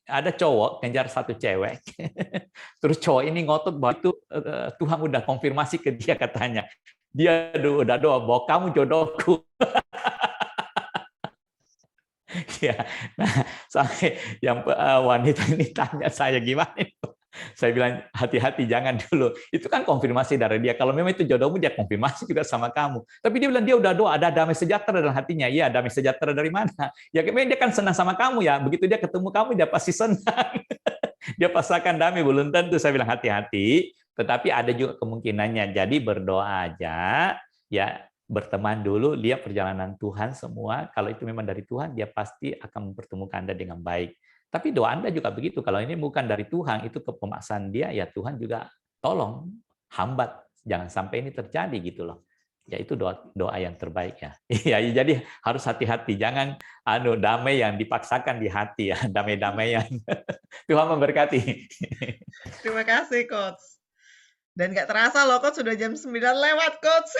ada cowok ngejar satu cewek, terus cowok ini ngotot bahwa itu Tuhan udah konfirmasi ke dia katanya, dia udah doa bahwa kamu jodohku. Ya, nah, sampai yang wanita ini tanya saya gimana itu. Saya bilang hati-hati jangan dulu. Itu kan konfirmasi dari dia. Kalau memang itu jodohmu dia konfirmasi juga sama kamu. Tapi dia bilang dia udah doa ada damai sejahtera dalam hatinya. Iya, damai sejahtera dari mana? Ya memang dia kan senang sama kamu ya. Begitu dia ketemu kamu dia pasti senang. Dia pastikan damai belum tentu. Saya bilang hati-hati. Tetapi ada juga kemungkinannya. Jadi berdoa aja ya, berteman dulu, lihat perjalanan Tuhan semua. Kalau itu memang dari Tuhan, dia pasti akan mempertemukan Anda dengan baik. Tapi doa Anda juga begitu. Kalau ini bukan dari Tuhan, itu kepemaksaan dia, ya Tuhan juga tolong, hambat. Jangan sampai ini terjadi gitu loh. Ya itu doa yang terbaik ya. Iya, jadi harus hati-hati. Jangan damai yang dipaksakan di hati ya, damai-damaian. Tuhan memberkati. Terima kasih, Coach. Dan nggak terasa loh, Coach, sudah jam 9 lewat, Coach.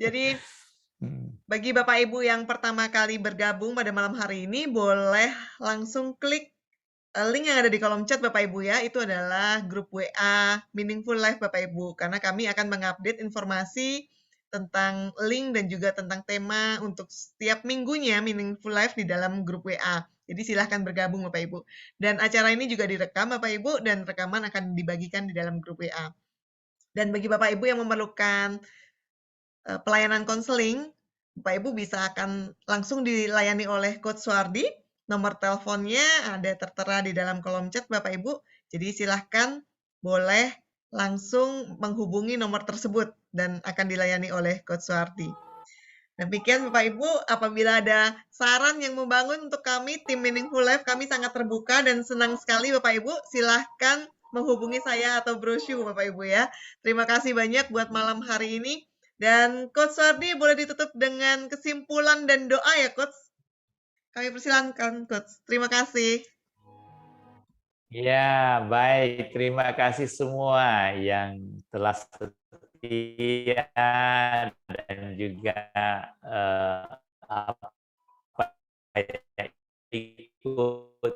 Jadi, bagi Bapak Ibu yang pertama kali bergabung pada malam hari ini, boleh langsung klik link yang ada di kolom chat Bapak Ibu ya. Itu adalah grup WA Meaningful Life Bapak Ibu. Karena kami akan mengupdate informasi tentang link dan juga tentang tema untuk setiap minggunya Meaningful Life di dalam grup WA. Jadi silahkan bergabung Bapak Ibu. Dan acara ini juga direkam Bapak Ibu dan rekaman akan dibagikan di dalam grup WA. Dan bagi Bapak Ibu yang memerlukan pelayanan konseling, Bapak Ibu bisa akan langsung dilayani oleh Coach Suardi. Nomor teleponnya ada tertera di dalam kolom chat Bapak Ibu. Jadi silahkan boleh langsung menghubungi nomor tersebut dan akan dilayani oleh Coach Suardi. Demikian Bapak Ibu, apabila ada saran yang membangun untuk kami, tim Meaningful Life, kami sangat terbuka dan senang sekali Bapak Ibu. Silahkan menghubungi saya atau Brosyu Bapak Ibu ya. Terima kasih banyak buat malam hari ini. Dan Coach Sardi boleh ditutup dengan kesimpulan dan doa ya Coach. Kami persilakan Coach. Terima kasih. Ya, baik. Terima kasih semua yang telah setia dan juga apa yang ikut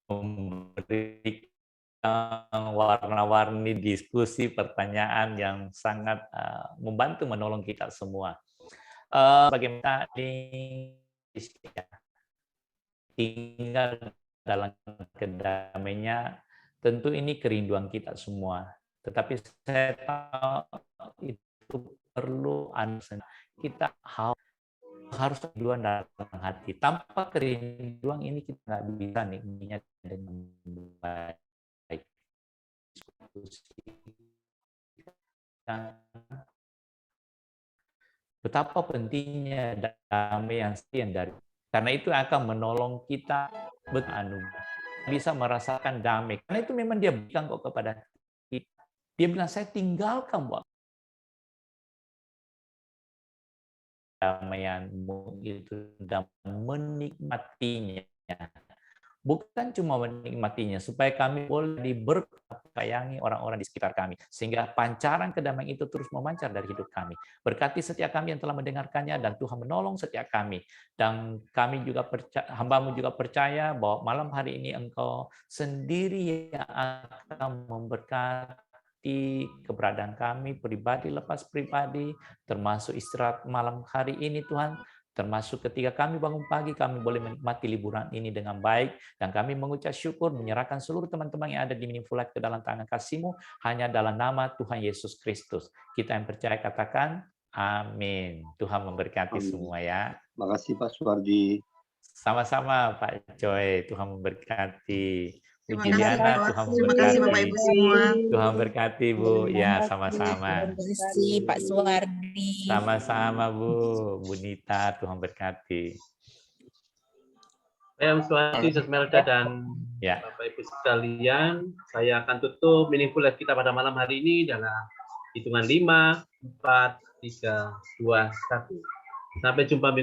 memberikan warna-warni diskusi pertanyaan yang sangat membantu menolong kita semua. Bagaimana ini tinggal dalam kedamaiannya, tentu ini kerinduan kita semua. Tetapi saya tahu itu perlu kita harus kerinduan dalam hati. Tanpa kerinduan ini kita nggak bisa nikmatinya dengan baik. Betapa pentingnya damai yang sekian dari karena itu akan menolong kita beranugerah. bisa merasakan damai. Karena itu memang dia berikan kok kepada kita. Dia bilang, saya tinggalkan buat damaianmu itu dan menikmatinya. Bukan cuma menikmatinya, supaya kami boleh diberkahi orang-orang di sekitar kami. Sehingga pancaran kedamaian itu terus memancar dari hidup kami. Berkati setiap kami yang telah mendengarkannya, dan Tuhan menolong setiap kami. Dan kami juga hamba-Mu juga percaya bahwa malam hari ini Engkau sendiri yang akan memberkati keberadaan kami, pribadi lepas pribadi, termasuk istirahat malam hari ini Tuhan. Termasuk ketika kami bangun pagi, kami boleh menikmati liburan ini dengan baik, dan kami mengucap syukur, menyerahkan seluruh teman-teman yang ada di Meaningful Life ke dalam tangan kasih-Mu, hanya dalam nama Tuhan Yesus Kristus. Kita yang percaya katakan, amin. Tuhan memberkati semua ya. Makasih Pak Suwardi. Sama-sama Pak Joy, Tuhan memberkati. Bu Terima kasih, Juliana, Coach. Tuhan Terima kasih Bapak memberkati. Ibu semua. Tuhan berkati Bu, ya sama-sama. Terima kasih Pak Suwardi. Sama-sama Bu Nita, Tuhan berkati. Yang Suwardi, Sesmelda, dan Ya. Bapak Ibu sekalian, saya akan tutup Meaningful Life kita pada malam hari ini dalam hitungan 5, 4, 3, 2, 1. Sampai jumpa minggu